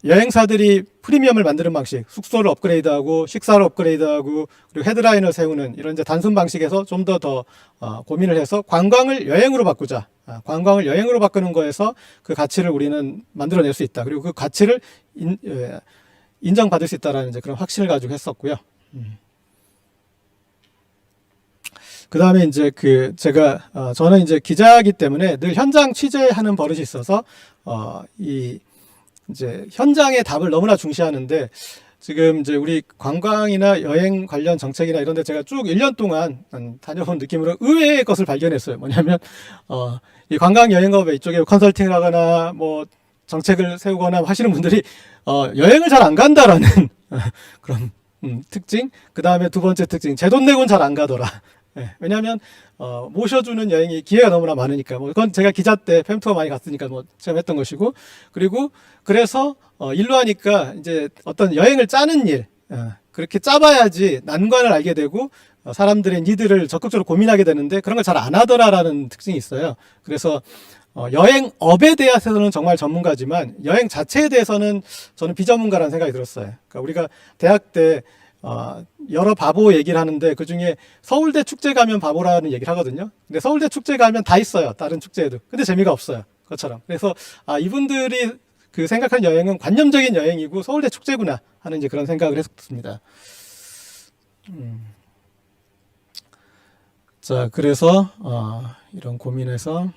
여행사들이 프리미엄을 만드는 방식, 숙소를 업그레이드하고 식사를 업그레이드하고 그리고 헤드라인을 세우는 이런 이제 단순 방식에서 좀 더 고민을 해서 관광을 여행으로 바꾸자. 관광을 여행으로 바꾸는 거에서 그 가치를 우리는 만들어낼 수 있다. 그리고 그 가치를 인정받을 수 있다라는 이제 그런 확신을 가지고 했었고요. 그 다음에 이제 제가 저는 이제 기자이기 때문에 늘 현장 취재하는 버릇이 있어서 이제 현장의 답을 너무나 중시하는데, 지금 이제 우리 관광이나 여행 관련 정책이나 이런 데 제가 쭉 1년 동안 다녀본 느낌으로 의외의 것을 발견했어요. 뭐냐면, 이 관광 여행업 이쪽에 컨설팅을 하거나 뭐 정책을 세우거나 하시는 분들이, 여행을 잘 안 간다라는 그런 특징. 그 다음에 두 번째 특징, 제 돈 내고는 잘 안 가더라. 예, 왜냐하면 모셔주는 여행이 기회가 너무나 많으니까. 뭐 그건 제가 기자 때 팸투어 많이 갔으니까 뭐 체험했던 것이고, 그리고 그래서 일로 하니까 이제 어떤 여행을 짜는 일, 그렇게 짜봐야지 난관을 알게 되고 사람들의 니드를 적극적으로 고민하게 되는데 그런 걸 잘 안 하더라라는 특징이 있어요. 그래서 여행업에 대해서는 정말 전문가지만 여행 자체에 대해서는 저는 비전문가라는 생각이 들었어요. 그러니까 우리가 대학 때 여러 바보 얘기를 하는데 그 중에 서울대 축제 가면 바보라는 얘기를 하거든요. 근데 서울대 축제 가면 다 있어요. 다른 축제에도. 근데 재미가 없어요. 그것처럼. 그래서 이분들이 그 생각한 여행은 관념적인 여행이고 서울대 축제구나 하는 이제 그런 생각을 했습니다. 자, 그래서 이런 고민에서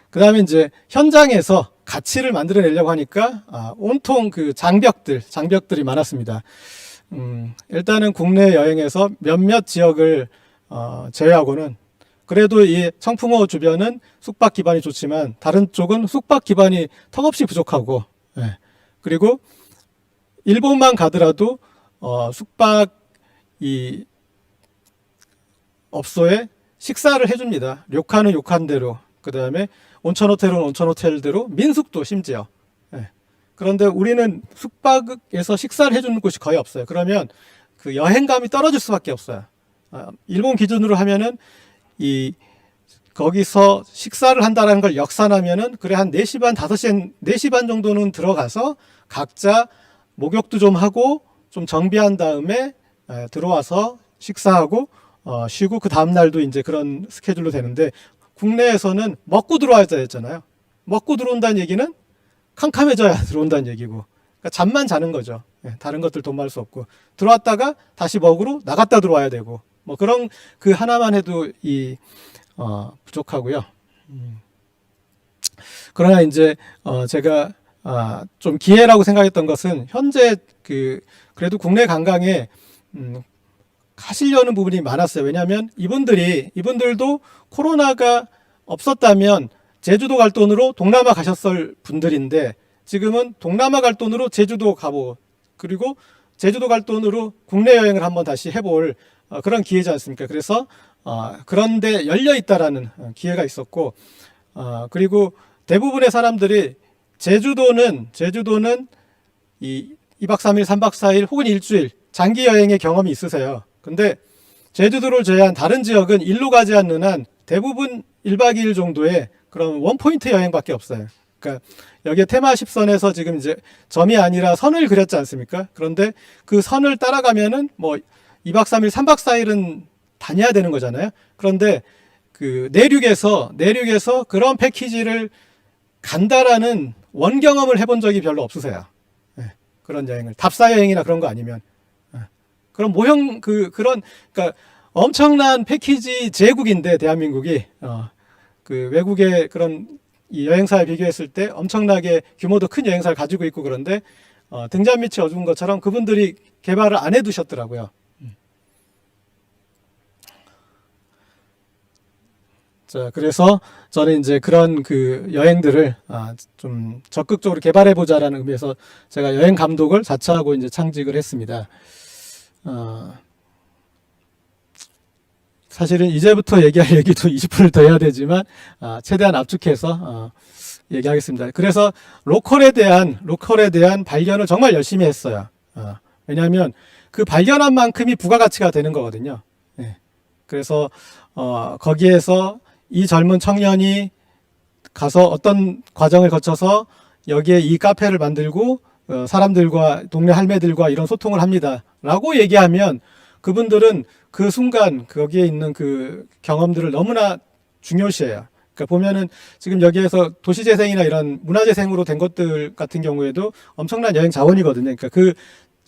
그 다음에 이제 현장에서 가치를 만들어내려고 하니까 온통 그 장벽들이 많았습니다. 일단은 국내 여행에서 몇몇 지역을 제외하고는 그래도 이 청풍호 주변은 숙박 기반이 좋지만 다른 쪽은 숙박 기반이 턱없이 부족하고, 예. 그리고 일본만 가더라도 숙박 이 업소에 식사를 해줍니다. 료칸은 료칸대로, 그 다음에 온천 호텔은 온천 호텔대로, 민숙도 심지어. 예. 그런데 우리는 숙박에서 식사를 해주는 곳이 거의 없어요. 그러면 그 여행감이 떨어질 수밖에 없어요. 일본 기준으로 하면은 거기서 식사를 한다는 걸 역산하면은 그래 한 4시 반, 4시 반 정도는 들어가서 각자 목욕도 좀 하고 좀 정비한 다음에 들어와서 식사하고 쉬고 그 다음날도 이제 그런 스케줄로 되는데 국내에서는 먹고 들어와야 했잖아요. 먹고 들어온다는 얘기는 캄캄해져야 들어온다는 얘기고, 그러니까 잠만 자는 거죠. 다른 것들 돈 벌 수 없고 들어왔다가 다시 먹으러 나갔다 들어와야 되고 뭐 그런 그 하나만 해도 부족하고요. 그러나 이제 제가 좀 기회라고 생각했던 것은 현재 그래도 국내 관광에 가시려는 부분이 많았어요. 왜냐하면 이분들도 코로나가 없었다면 제주도 갈 돈으로 동남아 가셨을 분들인데 지금은 동남아 갈 돈으로 제주도 가고 그리고 제주도 갈 돈으로 국내 여행을 한번 다시 해볼 그런 기회지 않습니까? 그래서 그런데 열려 있다라는 기회가 있었고, 그리고 대부분의 사람들이 제주도는 2박 3일, 3박 4일 혹은 일주일 장기 여행의 경험이 있으세요. 근데 제주도를 제외한 다른 지역은 일로 가지 않는 한 대부분 1박 2일 정도의 그런 원포인트 여행밖에 없어요. 그러니까 여기에 테마 10선에서 지금 이제 점이 아니라 선을 그렸지 않습니까? 그런데 그 선을 따라가면은 뭐 2박 3일, 3박 4일은 다녀야 되는 거잖아요. 그런데 그 내륙에서 그런 패키지를 간다라는 원경험을 해본 적이 별로 없으세요. 네, 그런 여행을 답사 여행이나 그런 거 아니면 그런 모형 그러니까 엄청난 패키지 제국인데 대한민국이 그 외국의 그런 이 여행사에 비교했을 때 엄청나게 규모도 큰 여행사를 가지고 있고 그런데 등잔 밑이 어두운 것처럼 그분들이 개발을 안 해두셨더라고요. 자, 그래서 저는 이제 그런 그 여행들을 좀 적극적으로 개발해 보자라는 의미에서 제가 여행 감독을 자처하고 이제 창직을 했습니다. 사실은 이제부터 얘기할 얘기도 20분을 더 해야 되지만 최대한 압축해서 얘기하겠습니다. 그래서 로컬에 대한 발견을 정말 열심히 했어요. 왜냐하면 그 발견한 만큼이 부가가치가 되는 거거든요. 네. 그래서 거기에서 이 젊은 청년이 가서 어떤 과정을 거쳐서 여기에 이 카페를 만들고 사람들과 동네 할매들과 이런 소통을 합니다 라고 얘기하면 그분들은 그 순간 거기에 있는 그 경험들을 너무나 중요시해요. 그러니까 보면은 지금 여기에서 도시재생이나 이런 문화재생으로 된 것들 같은 경우에도 엄청난 여행 자원이거든요. 그러니까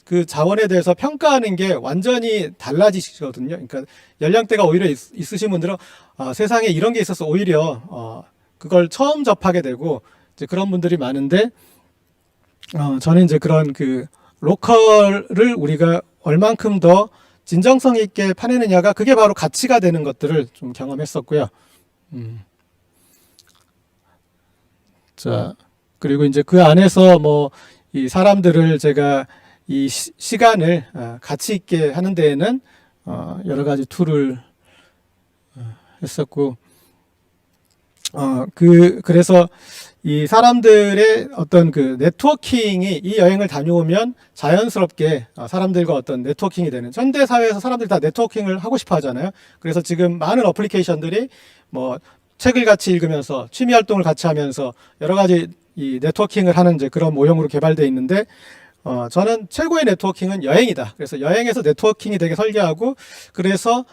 그 자원에 대해서 평가하는 게 완전히 달라지시거든요. 그러니까 연령대가 오히려 있으신 분들은 세상에 이런 게 있어서 오히려 그걸 처음 접하게 되고 이제 그런 분들이 많은데 저는 이제 그런 그 로컬을 우리가 얼만큼 더 진정성 있게 파내느냐가 그게 바로 가치가 되는 것들을 좀 경험했었고요. 자, 그리고 이제 그 안에서 뭐 이 사람들을 제가 이 시간을 가치 있게 하는 데에는 여러 가지 툴을 했었고, 그래서 이 사람들의 어떤 그 네트워킹이 이 여행을 다녀오면 자연스럽게 사람들과 어떤 네트워킹이 되는, 현대 사회에서 사람들이 다 네트워킹을 하고 싶어 하잖아요. 그래서 지금 많은 어플리케이션들이 뭐 책을 같이 읽으면서 취미 활동을 같이 하면서 여러 가지 이 네트워킹을 하는 이제 그런 모형으로 개발되어 있는데, 저는 최고의 네트워킹은 여행이다. 그래서 여행에서 네트워킹이 되게 설계하고, 그래서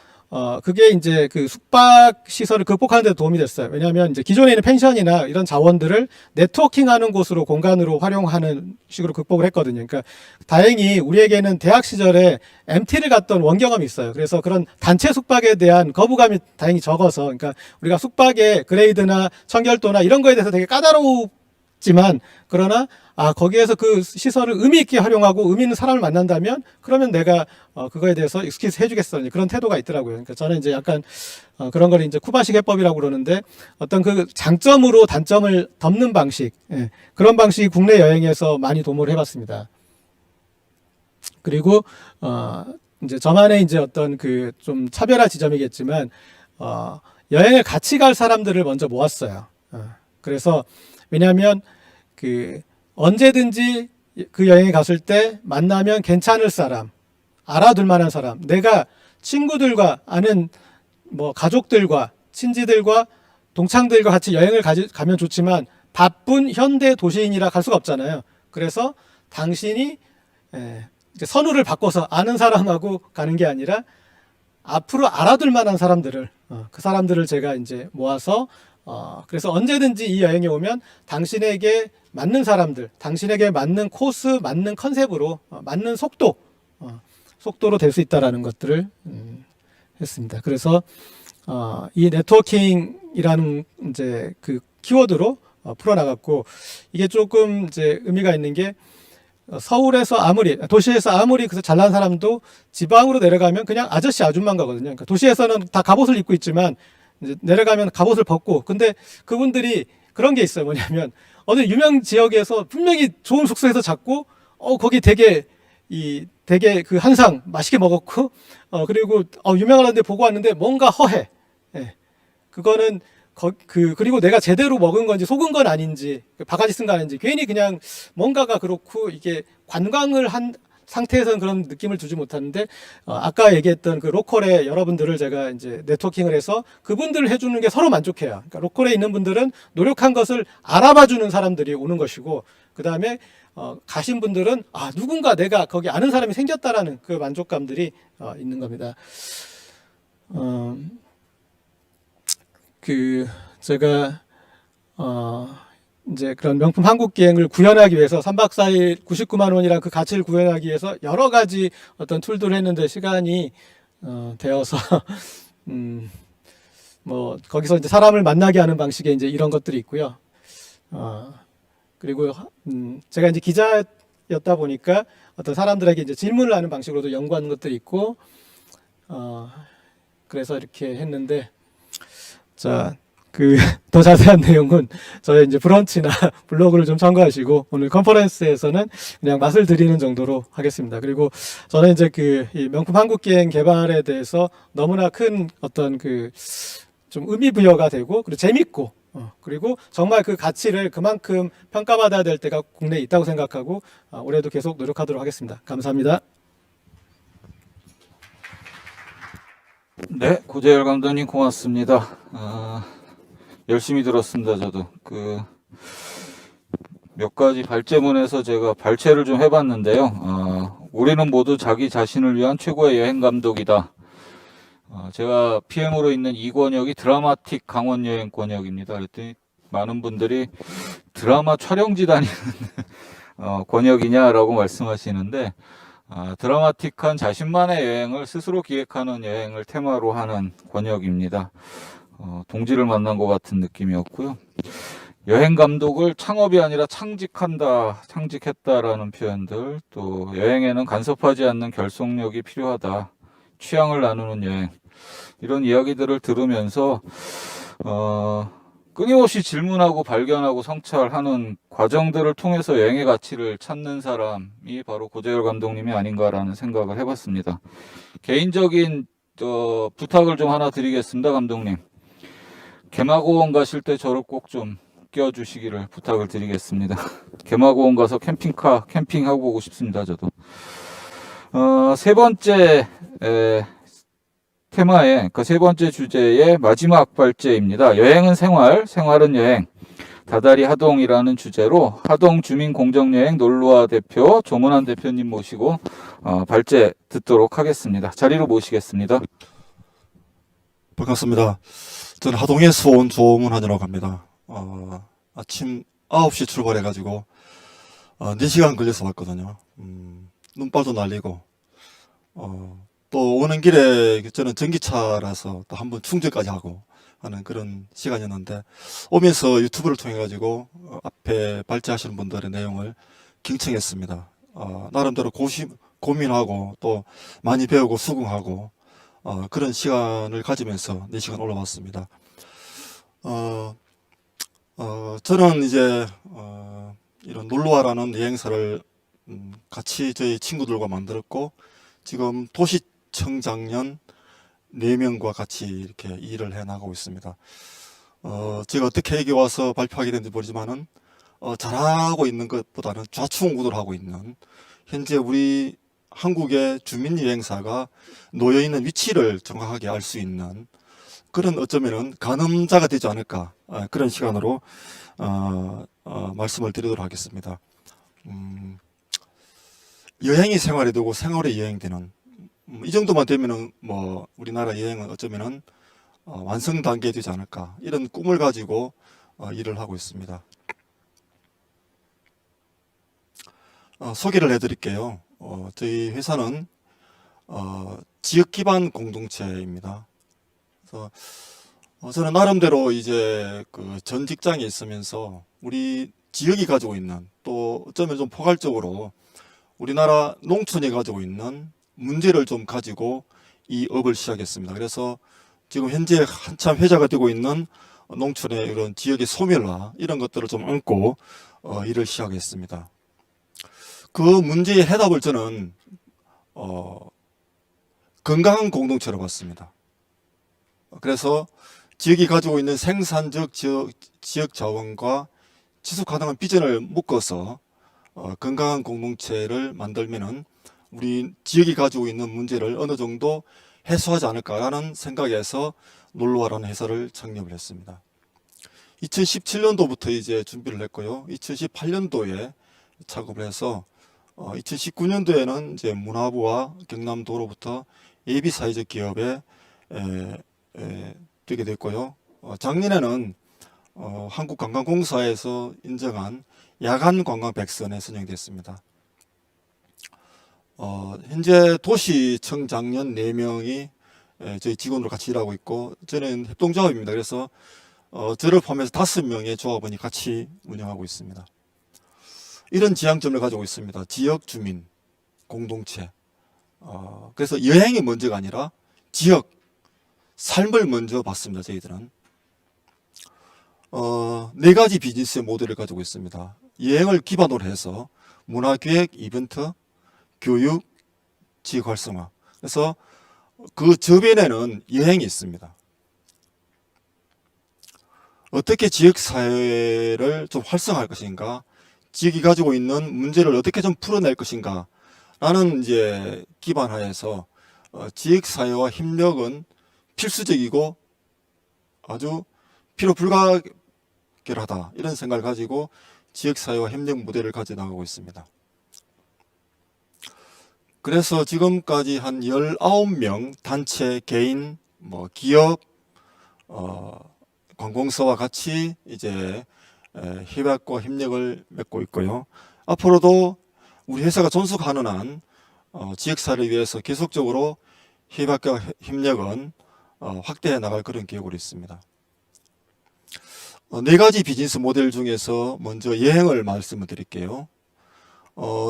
그게 이제 그 숙박 시설을 극복하는 데 도움이 됐어요. 왜냐하면 이제 기존에 있는 펜션이나 이런 자원들을 네트워킹하는 곳으로, 공간으로 활용하는 식으로 극복을 했거든요. 그러니까 다행히 우리에게는 대학 시절에 MT를 갔던 원경험이 있어요. 그래서 그런 단체 숙박에 대한 거부감이 다행히 적어서, 그러니까 우리가 숙박의 그레이드나 청결도나 이런 거에 대해서 되게 까다롭지만, 그러나 거기에서 그 시설을 의미 있게 활용하고 의미 있는 사람을 만난다면 그러면 내가 그거에 대해서 익스큐즈 해주겠어, 그런 태도가 있더라고요. 그러니까 저는 이제 약간 그런 걸 이제 쿠바식 해법이라고 그러는데, 어떤 그 장점으로 단점을 덮는 방식, 그런 방식이 국내 여행에서 많이 도모를 해봤습니다. 그리고 이제 저만의 이제 어떤 그 좀 차별화 지점이겠지만, 여행을 같이 갈 사람들을 먼저 모았어요. 그래서 왜냐하면 그 언제든지 그 여행에 갔을 때 만나면 괜찮을 사람, 알아둘 만한 사람, 내가 친구들과 아는 뭐 가족들과 친지들과 동창들과 같이 여행을 가면 좋지만 바쁜 현대 도시인이라 갈 수가 없잖아요. 그래서 당신이 이제 선호를 바꿔서 아는 사람하고 가는 게 아니라 앞으로 알아둘 만한 사람들을, 그 사람들을 제가 이제 모아서 그래서 언제든지 이 여행에 오면 당신에게 맞는 사람들, 당신에게 맞는 코스, 맞는 컨셉으로, 맞는 속도로 될 수 있다라는 것들을 했습니다. 그래서 이 네트워킹이라는 이제 그 키워드로 풀어나갔고, 이게 조금 이제 의미가 있는 게, 서울에서 도시에서 아무리 그래서 잘난 사람도 지방으로 내려가면 그냥 아저씨 아줌마인 거거든요. 그러니까 도시에서는 다 갑옷을 입고 있지만 이제 내려가면 갑옷을 벗고, 근데 그분들이 그런 게 있어요. 뭐냐면 어느 유명 지역에서 분명히 좋은 숙소에서 잤고, 거기 되게 그 한상 맛있게 먹었고, 그리고 유명한 데 보고 왔는데 뭔가 허해. 그거는 그리고 내가 제대로 먹은 건지 속은 건 아닌지, 바가지 쓴 거 아닌지, 괜히 그냥 뭔가가 그렇고, 이게 관광을 한 상태에서는 그런 느낌을 주지 못하는데, 아까 얘기했던 그 로컬의 여러분들을 제가 이제 네트워킹을 해서 그분들을 해주는 게 서로 만족해요. 그러니까 로컬에 있는 분들은 노력한 것을 알아봐 주는 사람들이 오는 것이고, 그 다음에 가신 분들은 누군가 내가 거기 아는 사람이 생겼다라는 그 만족감들이 있는 겁니다. 제가 이제 그런 명품 한국 기행을 구현하기 위해서 3박 4일 99만 원이란 그 가치를 구현하기 위해서 여러 가지 어떤 툴들을 했는데 시간이 되어서 뭐 거기서 이제 사람을 만나게 하는 방식의 이제 이런 것들이 있고요. 그리고 제가 이제 기자였다 보니까 어떤 사람들에게 이제 질문을 하는 방식으로도 연구하는 것들이 있고, 그래서 이렇게 했는데, 더 자세한 내용은 저의 이제 브런치나 블로그를 좀 참고하시고, 오늘 컨퍼런스에서는 그냥 맛을 드리는 정도로 하겠습니다. 그리고 저는 이제 이 명품 한국 기행 개발에 대해서 너무나 큰 어떤 좀 의미 부여가 되고, 그리고 재밌고, 그리고 정말 그 가치를 그만큼 평가받아야 될 때가 국내에 있다고 생각하고, 올해도 계속 노력하도록 하겠습니다. 감사합니다. 네, 고재열 감독님 고맙습니다. 열심히 들었습니다. 저도 몇 가지 발제문에서 제가 발췌를 좀 해봤는데요. 우리는 모두 자기 자신을 위한 최고의 여행 감독이다. 제가 PM으로 있는 이 권역이 드라마틱 강원 여행 권역입니다. 그랬더니 많은 분들이 드라마 촬영지 다니는 권역이냐라고 말씀하시는데, 드라마틱한 자신만의 여행을 스스로 기획하는 여행을 테마로 하는 권역입니다. 동지를 만난 것 같은 느낌이었고요. 여행 감독을 창업이 아니라 창직했다라는 표현들, 또 여행에는 간섭하지 않는 결속력이 필요하다, 취향을 나누는 여행, 이런 이야기들을 들으면서 끊임없이 질문하고 발견하고 성찰하는 과정들을 통해서 여행의 가치를 찾는 사람이 바로 고재열 감독님이 아닌가라는 생각을 해봤습니다. 개인적인 부탁을 좀 하나 드리겠습니다, 감독님. 개마고원 가실 때 저를 꼭 좀 껴주시기를 부탁을 드리겠습니다. 개마고원 가서 캠핑하고 오고 싶습니다, 저도. 세 번째 테마의 그 세 번째 주제의 마지막 발제입니다. 여행은 생활, 생활은 여행. 다다리 하동이라는 주제로 하동 주민공정여행 놀러와 대표 조문환 대표님 모시고 발제 듣도록 하겠습니다. 자리로 모시겠습니다. 반갑습니다. 저는 하동에서 온 조문환이라고 합니다. 아침 9시 출발해가지고 4시간 걸려서 왔거든요. 눈발도 날리고 또 오는 길에 저는 전기차라서 또 한번 충전까지 하고 하는 그런 시간이었는데, 오면서 유튜브를 통해 가지고 앞에 발제하시는 분들의 내용을 경청했습니다. 나름대로 고민하고 또 많이 배우고 수긍하고 그런 시간을 가지면서 4시간 올라왔습니다. 저는 이제 이런 놀러와라는 여행사를 같이 저희 친구들과 만들었고, 지금 도시청장년 4명과 같이 이렇게 일을 해 나가고 있습니다. 제가 어떻게 여기 와서 발표하게 됐는지 모르지만은 잘하고 있는 것보다는 좌충우돌하고 있는, 현재 우리 한국의 주민여행사가 놓여있는 위치를 정확하게 알 수 있는 그런, 어쩌면은 가늠자가 되지 않을까, 그런 시간으로 말씀을 드리도록 하겠습니다. 여행이 생활이 되고 생활이 여행되는, 이 정도만 되면은 뭐 우리나라 여행은 어쩌면은 완성 단계에 되지 않을까, 이런 꿈을 가지고 일을 하고 있습니다. 소개를 해드릴게요. 저희 회사는 지역 기반 공동체입니다. 그래서 저는 나름대로 이제 그 전 직장에 있으면서 우리 지역이 가지고 있는, 또 어쩌면 좀 포괄적으로 우리나라 농촌이 가지고 있는 문제를 좀 가지고 이 업을 시작했습니다. 그래서 지금 현재 한참 회자가 되고 있는 농촌의 이런 지역의 소멸화, 이런 것들을 좀 안고 일을 시작했습니다. 그 문제의 해답을 저는 건강한 공동체로 봤습니다. 그래서 지역이 가지고 있는 생산적 지역 자원과 지속 가능한 비전을 묶어서 건강한 공동체를 만들면은 우리 지역이 가지고 있는 문제를 어느 정도 해소하지 않을까라는 생각에서 놀러와라는 회사를 창립을 했습니다. 2017년도부터 이제 준비를 했고요. 2018년도에 작업을 해서 2019년도에는 이제 문화부와 경남도로부터 예비 사회적 기업에 되게 됐고요. 작년에는 한국관광공사에서 인정한 야간 관광 백선에 선정됐습니다. 현재 도시청장년 4명이 저희 직원으로 같이 일하고 있고, 저는 협동조합입니다. 그래서 저를 포함해서 5명의 조합원이 같이 운영하고 있습니다. 이런 지향점을 가지고 있습니다. 지역 주민 공동체. 그래서 여행이 먼저가 아니라 지역 삶을 먼저 봤습니다. 저희들은 4가지 비즈니스 모델을 가지고 있습니다. 여행을 기반으로 해서 문화기획, 이벤트, 교육, 지역 활성화. 그래서 그 저변에는 여행이 있습니다. 어떻게 지역 사회를 좀 활성화할 것인가, 지역이 가지고 있는 문제를 어떻게 좀 풀어낼 것인가 라는 이제 기반하에서 지역 사회와 협력은 필수적이고 아주 필요 불가결하다, 이런 생각을 가지고 지역 사회와 협력 모델을 가져 나가고 있습니다. 그래서 지금까지 한 19명 단체, 개인, 기업, 관공서와 같이 이제 협약과 협력을 맺고 있고요. 앞으로도 우리 회사가 존속하는 한 지역사회를 위해서 계속적으로 협약과 협력은 확대해 나갈 그런 계획으로 있습니다. 네 가지 비즈니스 모델 중에서 먼저 여행을 말씀을 드릴게요.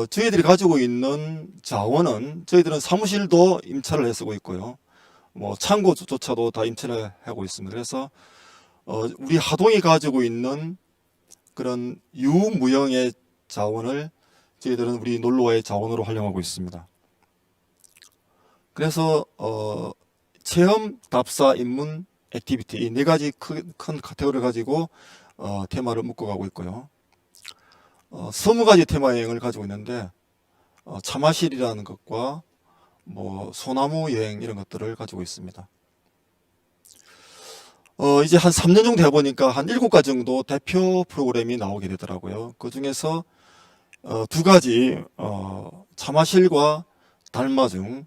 저희들이 가지고 있는 자원은 저희들은 사무실도 임차를 해 쓰고 있고요. 뭐 창고조차도 다 임차를 하고 있습니다. 그래서 우리 하동이 가지고 있는 그런 유무형의 자원을 저희들은 우리 놀러와의 자원으로 활용하고 있습니다. 그래서 체험, 답사, 입문, 액티비티 이 네 가지 큰 카테고리를 가지고 테마를 묶어가고 있고요. 20가지 테마 여행을 가지고 있는데 차마실이라는 것과 뭐 소나무 여행 이런 것들을 가지고 있습니다. 이제 한 3년 정도 해보니까 한 7가지 정도 대표 프로그램이 나오게 되더라고요. 그 중에서 2가지 차마실과 달마중을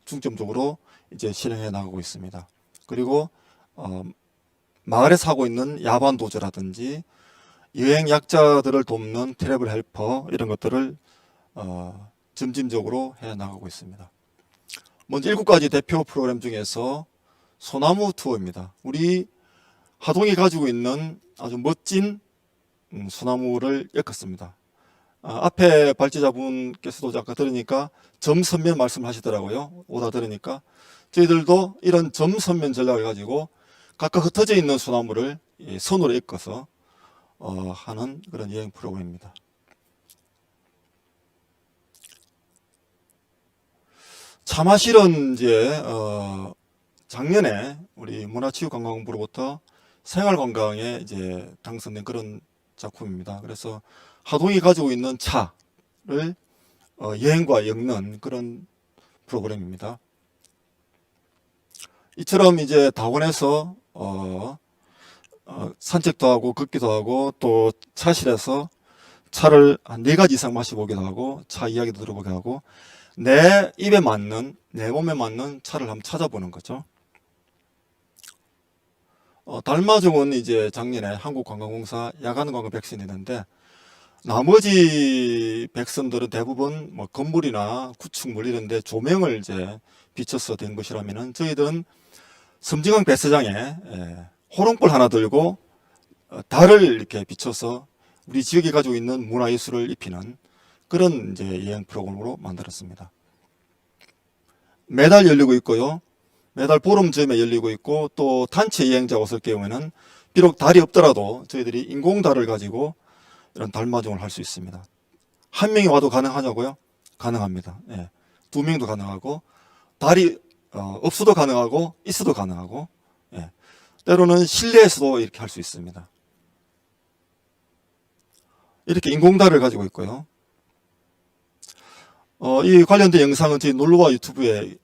중점적으로 이제 실행해 나가고 있습니다. 그리고 마을에서 하고 있는 야반도주라든지 여행 약자들을 돕는 트래블 헬퍼 이런 것들을 점진적으로 해 나가고 있습니다. 먼저 7가지 대표 프로그램 중에서 소나무 투어입니다. 우리 하동이 가지고 있는 아주 멋진 소나무를 엮었습니다. 앞에 발제자분께서도 아까 들으니까 점선면 말씀하시더라고요. 오다 들으니까 저희들도 이런 점선면 전략을 가지고 각각 흩어져 있는 소나무를 선으로 엮어서 하는 그런 여행 프로그램입니다. 차마실은 이제 작년에 우리 문화체육관광부로부터 생활관광에 이제 당선된 그런 작품입니다. 그래서 하동이 가지고 있는 차를 여행과 엮는 그런 프로그램입니다. 이처럼 이제 다원에서 산책도 하고 걷기도 하고 또 차실에서 차를 한 4가지 이상 마셔보기도 하고 차 이야기도 들어보게 하고 내 입에 맞는 내 몸에 맞는 차를 한번 찾아보는 거죠. 달마중은 이제 작년에 한국관광공사 야간관광 백선이 있는데 나머지 백선들은 대부분 뭐 건물이나 구축물 이런 데 조명을 이제 비춰서 된 것이라면은 저희들은 섬진강 배서장에 호롱불 하나 들고 달을 이렇게 비춰서 우리 지역이 가지고 있는 문화예술을 입히는 그런 이제 여행 프로그램으로 만들었습니다. 매달 열리고 있고요. 매달 보름쯤에 열리고 있고 또 단체 여행자가 왔을 경우에는 비록 달이 없더라도 저희들이 인공달을 가지고 이런 달마중을 할 수 있습니다. 한 명이 와도 가능하냐고요? 가능합니다. 2명도 가능하고 달이 없어도 가능하고 있어도 가능하고 때로는 실내에서도 이렇게 할 수 있습니다. 이렇게 인공달을 가지고 있고요. 이 관련된 영상은 저희 놀러와 유튜브에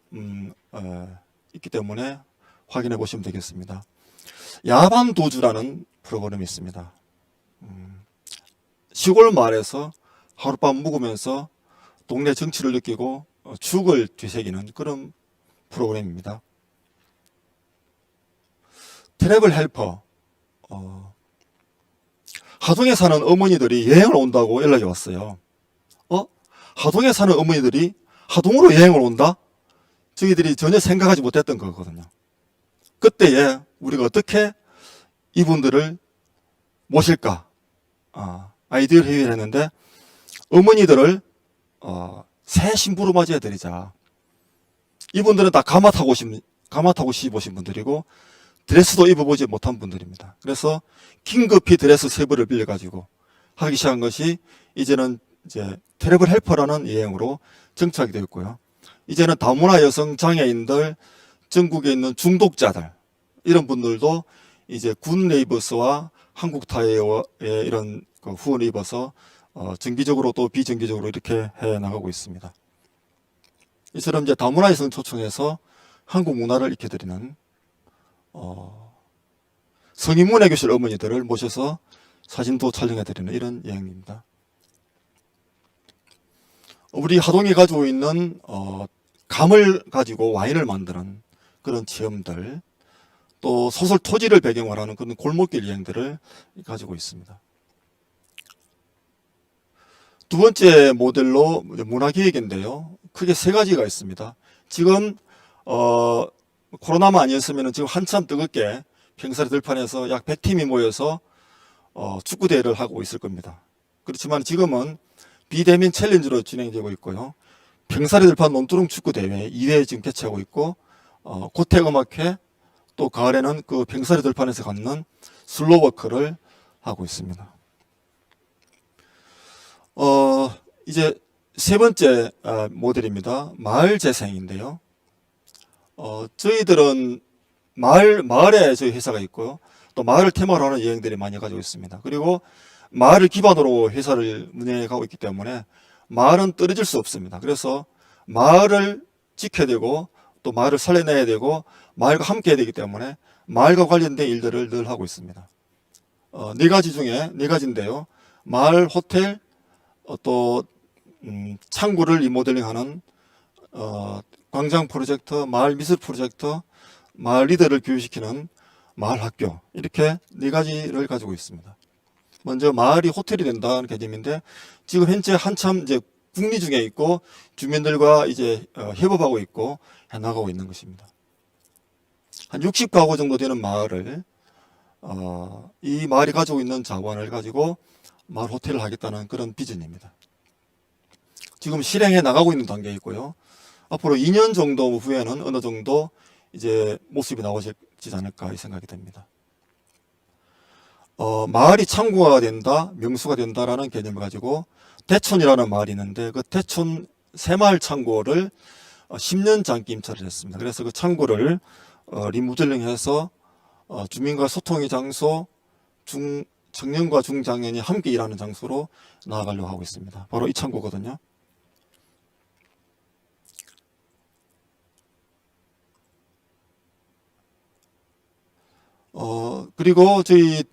있기 때문에 확인해 보시면 되겠습니다. 야반도주라는 프로그램이 있습니다. 시골 마을에서 하룻밤 묵으면서 동네 정치를 느끼고 추억을 되새기는 그런 프로그램입니다. 트래블 헬퍼 하동에 사는 어머니들이 여행을 온다고 연락이 왔어요. 하동에 사는 어머니들이 하동으로 여행을 온다? 저희들이 전혀 생각하지 못했던 거거든요. 그때에 우리가 어떻게 이분들을 모실까? 아이디어를 회의를 했는데 어머니들을 새 신부로 맞이해 드리자. 이분들은 다 가마 타고 씹으신 분들이고 드레스도 입어보지 못한 분들입니다. 그래서 긴급히 드레스 3벌을 빌려가지고 하기 시작한 것이 이제는 이제 트래블 헬퍼라는 여행으로 정착이 되었고요. 이제는 다문화 여성 장애인들, 전국에 있는 중독자들 이런 분들도 이제 군 네이버스와 한국 타이어의 이런 후원을 입어서 정기적으로 또 비정기적으로 이렇게 해 나가고 있습니다. 이처럼 이제 다문화 여성 초청해서 한국 문화를 익혀드리는 성인문예 교실 어머니들을 모셔서 사진도 촬영해드리는 이런 여행입니다. 우리 하동이 가지고 있는 감을 가지고 와인을 만드는 그런 체험들, 또 소설 토지를 배경으로 하는 그런 골목길 여행들을 가지고 있습니다. 두 번째 모델로 문화기획인데요. 크게 3가지가 있습니다. 지금 코로나만 아니었으면 지금 한참 뜨겁게 병사리 들판에서 약 100팀이 모여서 축구 대회를 하고 있을 겁니다. 그렇지만 지금은 비대면 챌린지로 진행되고 있고요. 병사리 들판 논두렁 축구 대회 2회 지금 개최하고 있고, 고택음악회, 또 가을에는 그 병사리 들판에서 갖는 슬로워크를 하고 있습니다. 이제 세 번째 모델입니다. 마을 재생인데요. 저희들은 마을에 저희 회사가 있고요. 또 마을을 테마로 하는 여행들이 많이 가지고 있습니다. 그리고 마을을 기반으로 회사를 운영해 가고 있기 때문에 마을은 떨어질 수 없습니다. 그래서 마을을 지켜야 되고 또 마을을 살려내야 되고 마을과 함께 해야 되기 때문에 마을과 관련된 일들을 늘 하고 있습니다. 네 가지 중에 네 가지인데요. 마을 호텔, 또 창구를 리모델링하는 광장 프로젝트, 마을 미술 프로젝트, 마을 리더를 교육시키는 마을 학교, 이렇게 네 가지를 가지고 있습니다. 먼저 마을이 호텔이 된다는 개념인데, 지금 현재 한참 이제 국리 중에 있고 주민들과 이제 협업하고 있고 해나가고 있는 것입니다. 한 60가구 정도 되는 마을을 이 마을이 가지고 있는 자원을 가지고 마을 호텔을 하겠다는 그런 비전입니다. 지금 실행해 나가고 있는 단계에 있고요. 앞으로 2년 정도 후에는 어느 정도 이제 모습이 나오지 않을까 이 생각이 됩니다. 마을이 창구가 된다, 명수가 된다라는 개념을 가지고 대촌이라는 마을이 있는데, 그 대촌 새마을 창구를 10년 장기 임차를 했습니다. 그래서 그 창구를 리모델링해서 주민과 소통의 장소, 청년과 중장년이 함께 일하는 장소로 나아가려고 하고 있습니다. 바로 이 창구거든요. 그리고 저희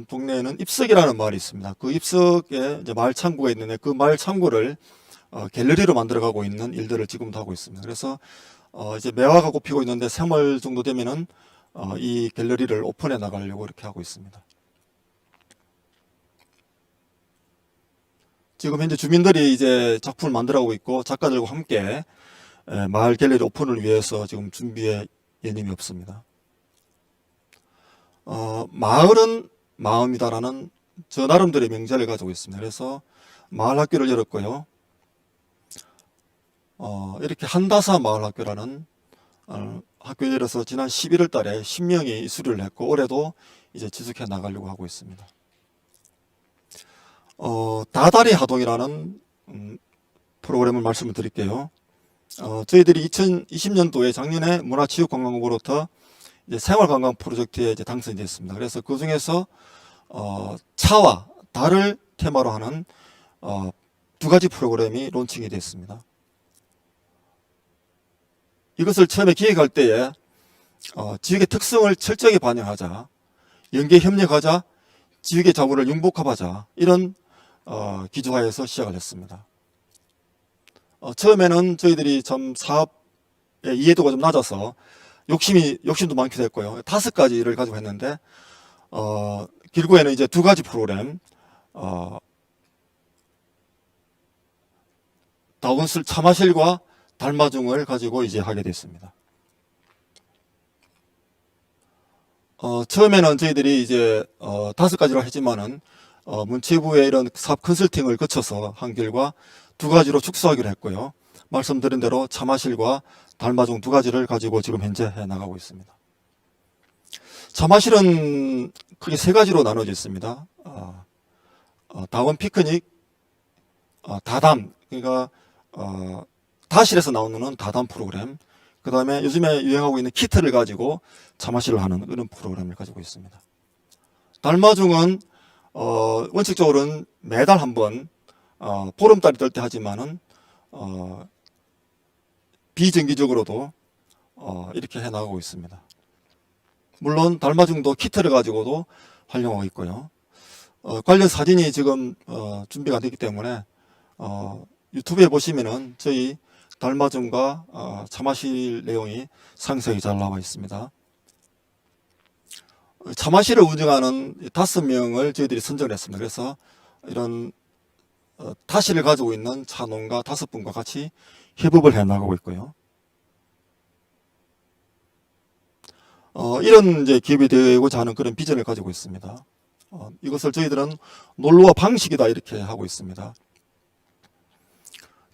동네에는 입석이라는 마을이 있습니다. 그 입석에 이제 마을 창구가 있는데, 그 마을 창구를 갤러리로 만들어가고 있는 일들을 지금도 하고 있습니다. 그래서 이제 매화가 꽃피고 있는데 3월 정도 되면은 이 갤러리를 오픈해 나가려고 이렇게 하고 있습니다. 지금 현재 주민들이 이제 작품을 만들어가고 있고, 작가들과 함께 마을 갤러리 오픈을 위해서 지금 준비에 여념이 없습니다. 마을은 마음이다라는 저 나름대로의 명제를 가지고 있습니다. 그래서 마을 학교를 열었고요. 이렇게 한다사 마을 학교라는 학교를 열어서 지난 11월 달에 10명이 수료를 했고, 올해도 이제 지속해 나가려고 하고 있습니다. 다다리 하동이라는 프로그램을 말씀을 드릴게요. 저희들이 2020년도에 작년에 문화체육관광부로부터 이제 생활관광 프로젝트에 이제 당선이 됐습니다. 그래서 그 중에서 차와 달을 테마로 하는 두 가지 프로그램이 론칭이 됐습니다. 이것을 처음에 기획할 때에 지역의 특성을 철저하게 반영하자, 연계 협력하자, 지역의 자원을 융복합하자, 이런 기조하에서 시작을 했습니다. 처음에는 저희들이 좀 사업의 이해도가 좀 낮아서 욕심도 많기도 했고요. 5가지를 가지고 했는데, 결국에는 이제 2가지 프로그램, 다운술 차마실과 달마중을 가지고 이제 하게 됐습니다. 처음에는 저희들이 이제 5가지로 했지만은 문체부의 이런 사업 컨설팅을 거쳐서 한 결과 2가지로 축소하기로 했고요. 말씀드린 대로 차마실과 달마중 2가지를 가지고 지금 현재 해 나가고 있습니다. 차마실은 크게 3가지로 나눠져 있습니다. 다원 피크닉, 다담, 그러니까 다실에서 나오는 다담 프로그램, 그 다음에 요즘에 유행하고 있는 키트를 가지고 차마실을 하는 그런 프로그램을 가지고 있습니다. 달마중은 원칙적으로는 매달 한번 보름달이 뜰 때 하지만은 비정기적으로도 이렇게 해 나가고 있습니다. 물론 달마중도 키트를 가지고도 활용하고 있고요. 관련 사진이 지금 준비가 되기 때문에 유튜브에 보시면은 저희 달마중과 차마실 내용이 상세히 잘 나와 있습니다. 차마실을 운영하는 5명을 저희들이 선정을 했습니다. 그래서 이런 타실을 가지고 있는 차농가 5분과 같이 협업을 해 나가고 있고요. 이런 이제 기업이 되고자 하는 그런 비전을 가지고 있습니다. 이것을 저희들은 놀러와 방식이다 이렇게 하고 있습니다.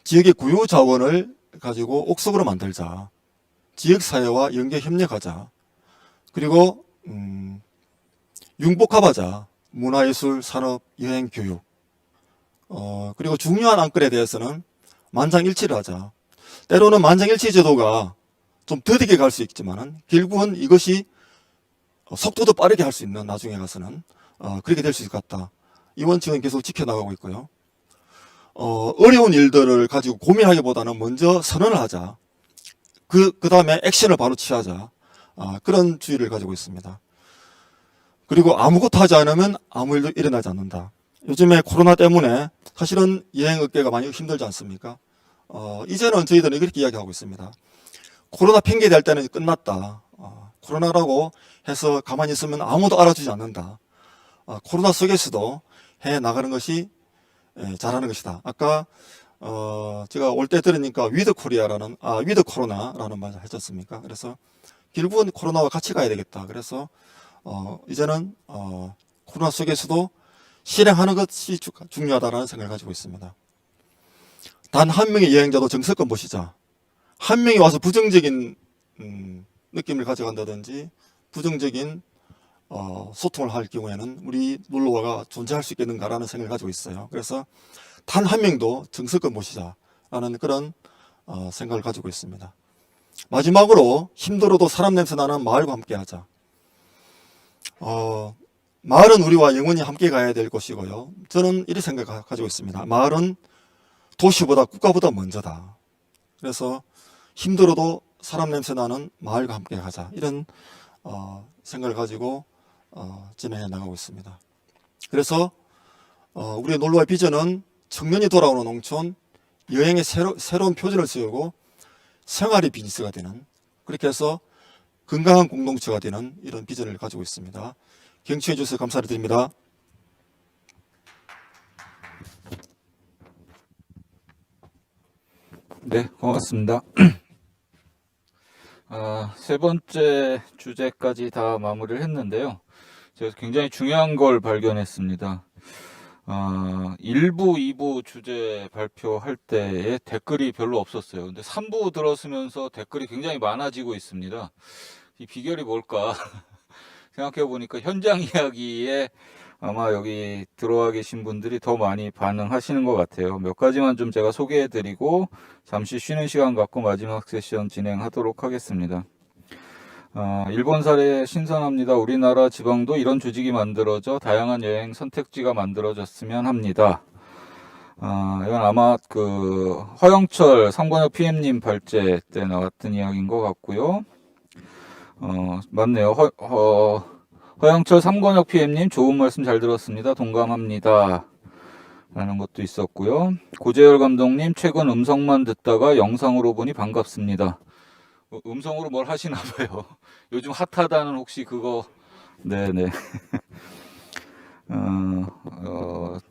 지역의 구유 자원을 가지고 옥석으로 만들자. 지역사회와 연계 협력하자. 그리고 융복합하자. 문화예술, 산업, 여행, 교육. 그리고 중요한 안건에 대해서는 만장일치를 하자. 때로는 만장일치 제도가 좀 더디게 갈 수 있지만은 결국은 이것이 속도도 빠르게 할 수 있는 나중에 가서는 그렇게 될 수 있을 것 같다. 이 원칙은 계속 지켜나가고 있고요. 어려운 일들을 가지고 고민하기보다는 먼저 선언을 하자. 그 다음에 액션을 바로 취하자. 그런 주의를 가지고 있습니다. 그리고 아무것도 하지 않으면 아무 일도 일어나지 않는다. 요즘에 코로나 때문에 사실은 여행업계가 많이 힘들지 않습니까? 이제는 저희들은 이렇게 이야기하고 있습니다. 코로나 핑계 댈 때는 끝났다. 코로나라고 해서 가만히 있으면 아무도 알아주지 않는다. 코로나 속에서도 해 나가는 것이 잘하는 것이다. 아까 제가 올 때 들으니까 위드 코로나라는 말을 하셨습니까? 그래서 결국은 코로나와 같이 가야 되겠다. 그래서 이제는 코로나 속에서도 실행하는 것이 중요하다는 생각을 가지고 있습니다. 단 한 명의 여행자도 정석껏 모시자. 한 명이 와서 부정적인 느낌을 가져간다든지 부정적인 소통을 할 경우에는 우리 놀러와가 존재할 수 있겠는가라는 생각을 가지고 있어요. 그래서 단 한 명도 정석껏 모시자라는 그런 생각을 가지고 있습니다. 마지막으로 힘들어도 사람 냄새 나는 마을과 함께 하자. 마을은 우리와 영원히 함께 가야 될 곳이고요. 저는 이런 생각을 가지고 있습니다. 마을은 도시보다 국가보다 먼저다. 그래서 힘들어도 사람 냄새 나는 마을과 함께 가자. 이런 생각을 가지고 진행해 나가고 있습니다. 그래서 우리의 놀러와 비전은 청년이 돌아오는 농촌, 여행의 새로운 표준을 세우고 생활의 비즈니스가 되는, 그렇게 해서 건강한 공동체가 되는 이런 비전을 가지고 있습니다. 경청해 주셔서 감사드립니다. 네, 고맙습니다. 세 번째 주제까지 다 마무리를 했는데요. 제가 굉장히 중요한 걸 발견했습니다. 1부, 2부 주제 발표할 때에 댓글이 별로 없었어요. 근데 3부 들었으면서 댓글이 굉장히 많아지고 있습니다. 이 비결이 뭘까 생각해 보니까 현장 이야기에 아마 여기 들어와 계신 분들이 더 많이 반응하시는 것 같아요. 몇 가지만 좀 제가 소개해 드리고 잠시 쉬는 시간 갖고 마지막 세션 진행하도록 하겠습니다. 일본 사례 신선합니다. 우리나라 지방도 이런 조직이 만들어져 다양한 여행 선택지가 만들어졌으면 합니다. 이건 아마 그 허영철 삼권역 PM님 발제 때 나왔던 이야기인 것 같고요. 맞네요. 허영철 삼권역 PM님 좋은 말씀 잘 들었습니다. 동감합니다. 라는 것도 있었고요. 고재열 감독님 최근 음성만 듣다가 영상으로 보니 반갑습니다. 음성으로 뭘 하시나 봐요. 요즘 핫하다는 혹시 그거 네네.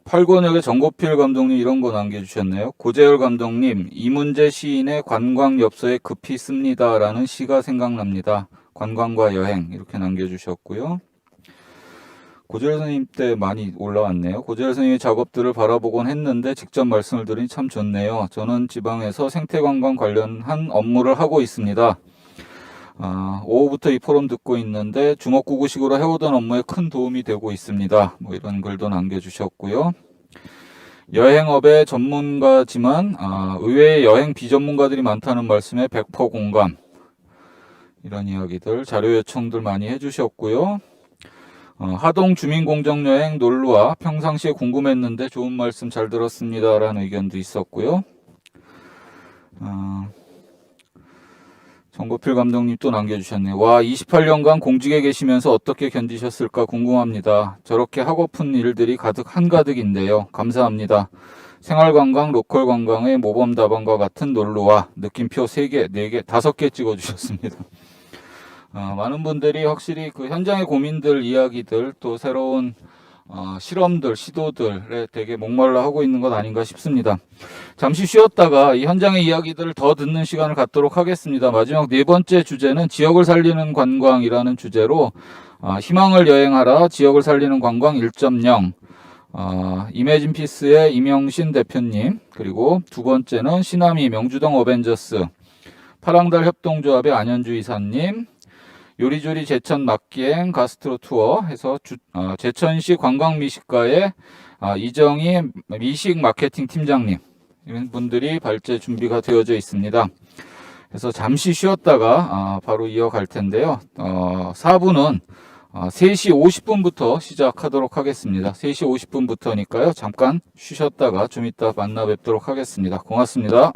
8권역의 정고필 감독님 이런 거 남겨주셨네요. 고재열 감독님 이문재 시인의 관광엽서에 급히 씁니다 라는 시가 생각납니다. 관광과 여행 이렇게 남겨주셨고요. 고재열 선생님 때 많이 올라왔네요. 고재열 선생님의 작업들을 바라보곤 했는데 직접 말씀을 드리니 참 좋네요. 저는 지방에서 생태관광 관련한 업무를 하고 있습니다. 오후부터 이 포럼 듣고 있는데 주먹구구식으로 해오던 업무에 큰 도움이 되고 있습니다. 뭐 이런 글도 남겨주셨고요. 여행업의 전문가지만 의외의 여행 비전문가들이 많다는 말씀에 100% 공감. 이런 이야기들 자료 요청들 많이 해주셨고요. 하동 주민공정여행 놀러와 평상시에 궁금했는데 좋은 말씀 잘 들었습니다 라는 의견도 있었고요. 정고필 감독님 또 남겨주셨네요. 와, 28년간 공직에 계시면서 어떻게 견디셨을까 궁금합니다. 저렇게 하고픈 일들이 한가득인데요. 감사합니다. 생활관광, 로컬관광의 모범답안과 같은 놀러와 느낌표 3개, 4개, 5개 찍어주셨습니다. 많은 분들이 확실히 그 현장의 고민들, 이야기들, 또 새로운 실험들, 시도들에 되게 목말라 하고 있는 것 아닌가 싶습니다. 잠시 쉬었다가 이 현장의 이야기들을 더 듣는 시간을 갖도록 하겠습니다. 마지막 네 번째 주제는 지역을 살리는 관광이라는 주제로 희망을 여행하라 지역을 살리는 관광 1.0 이매진 피스의 임영신 대표님, 그리고 두 번째는 시나미 명주동 어벤져스 파랑달 협동조합의 안현주 이사님, 요리조리 제천 막기행 가스트로 투어 해서 제천시 관광미식가의 이정희 미식 마케팅 팀장님, 이런 분들이 발제 준비가 되어져 있습니다. 그래서 잠시 쉬었다가 바로 이어갈 텐데요. 4부는 3시 50분부터 시작하도록 하겠습니다. 3시 50분부터니까요. 잠깐 쉬셨다가 좀 이따 만나 뵙도록 하겠습니다. 고맙습니다.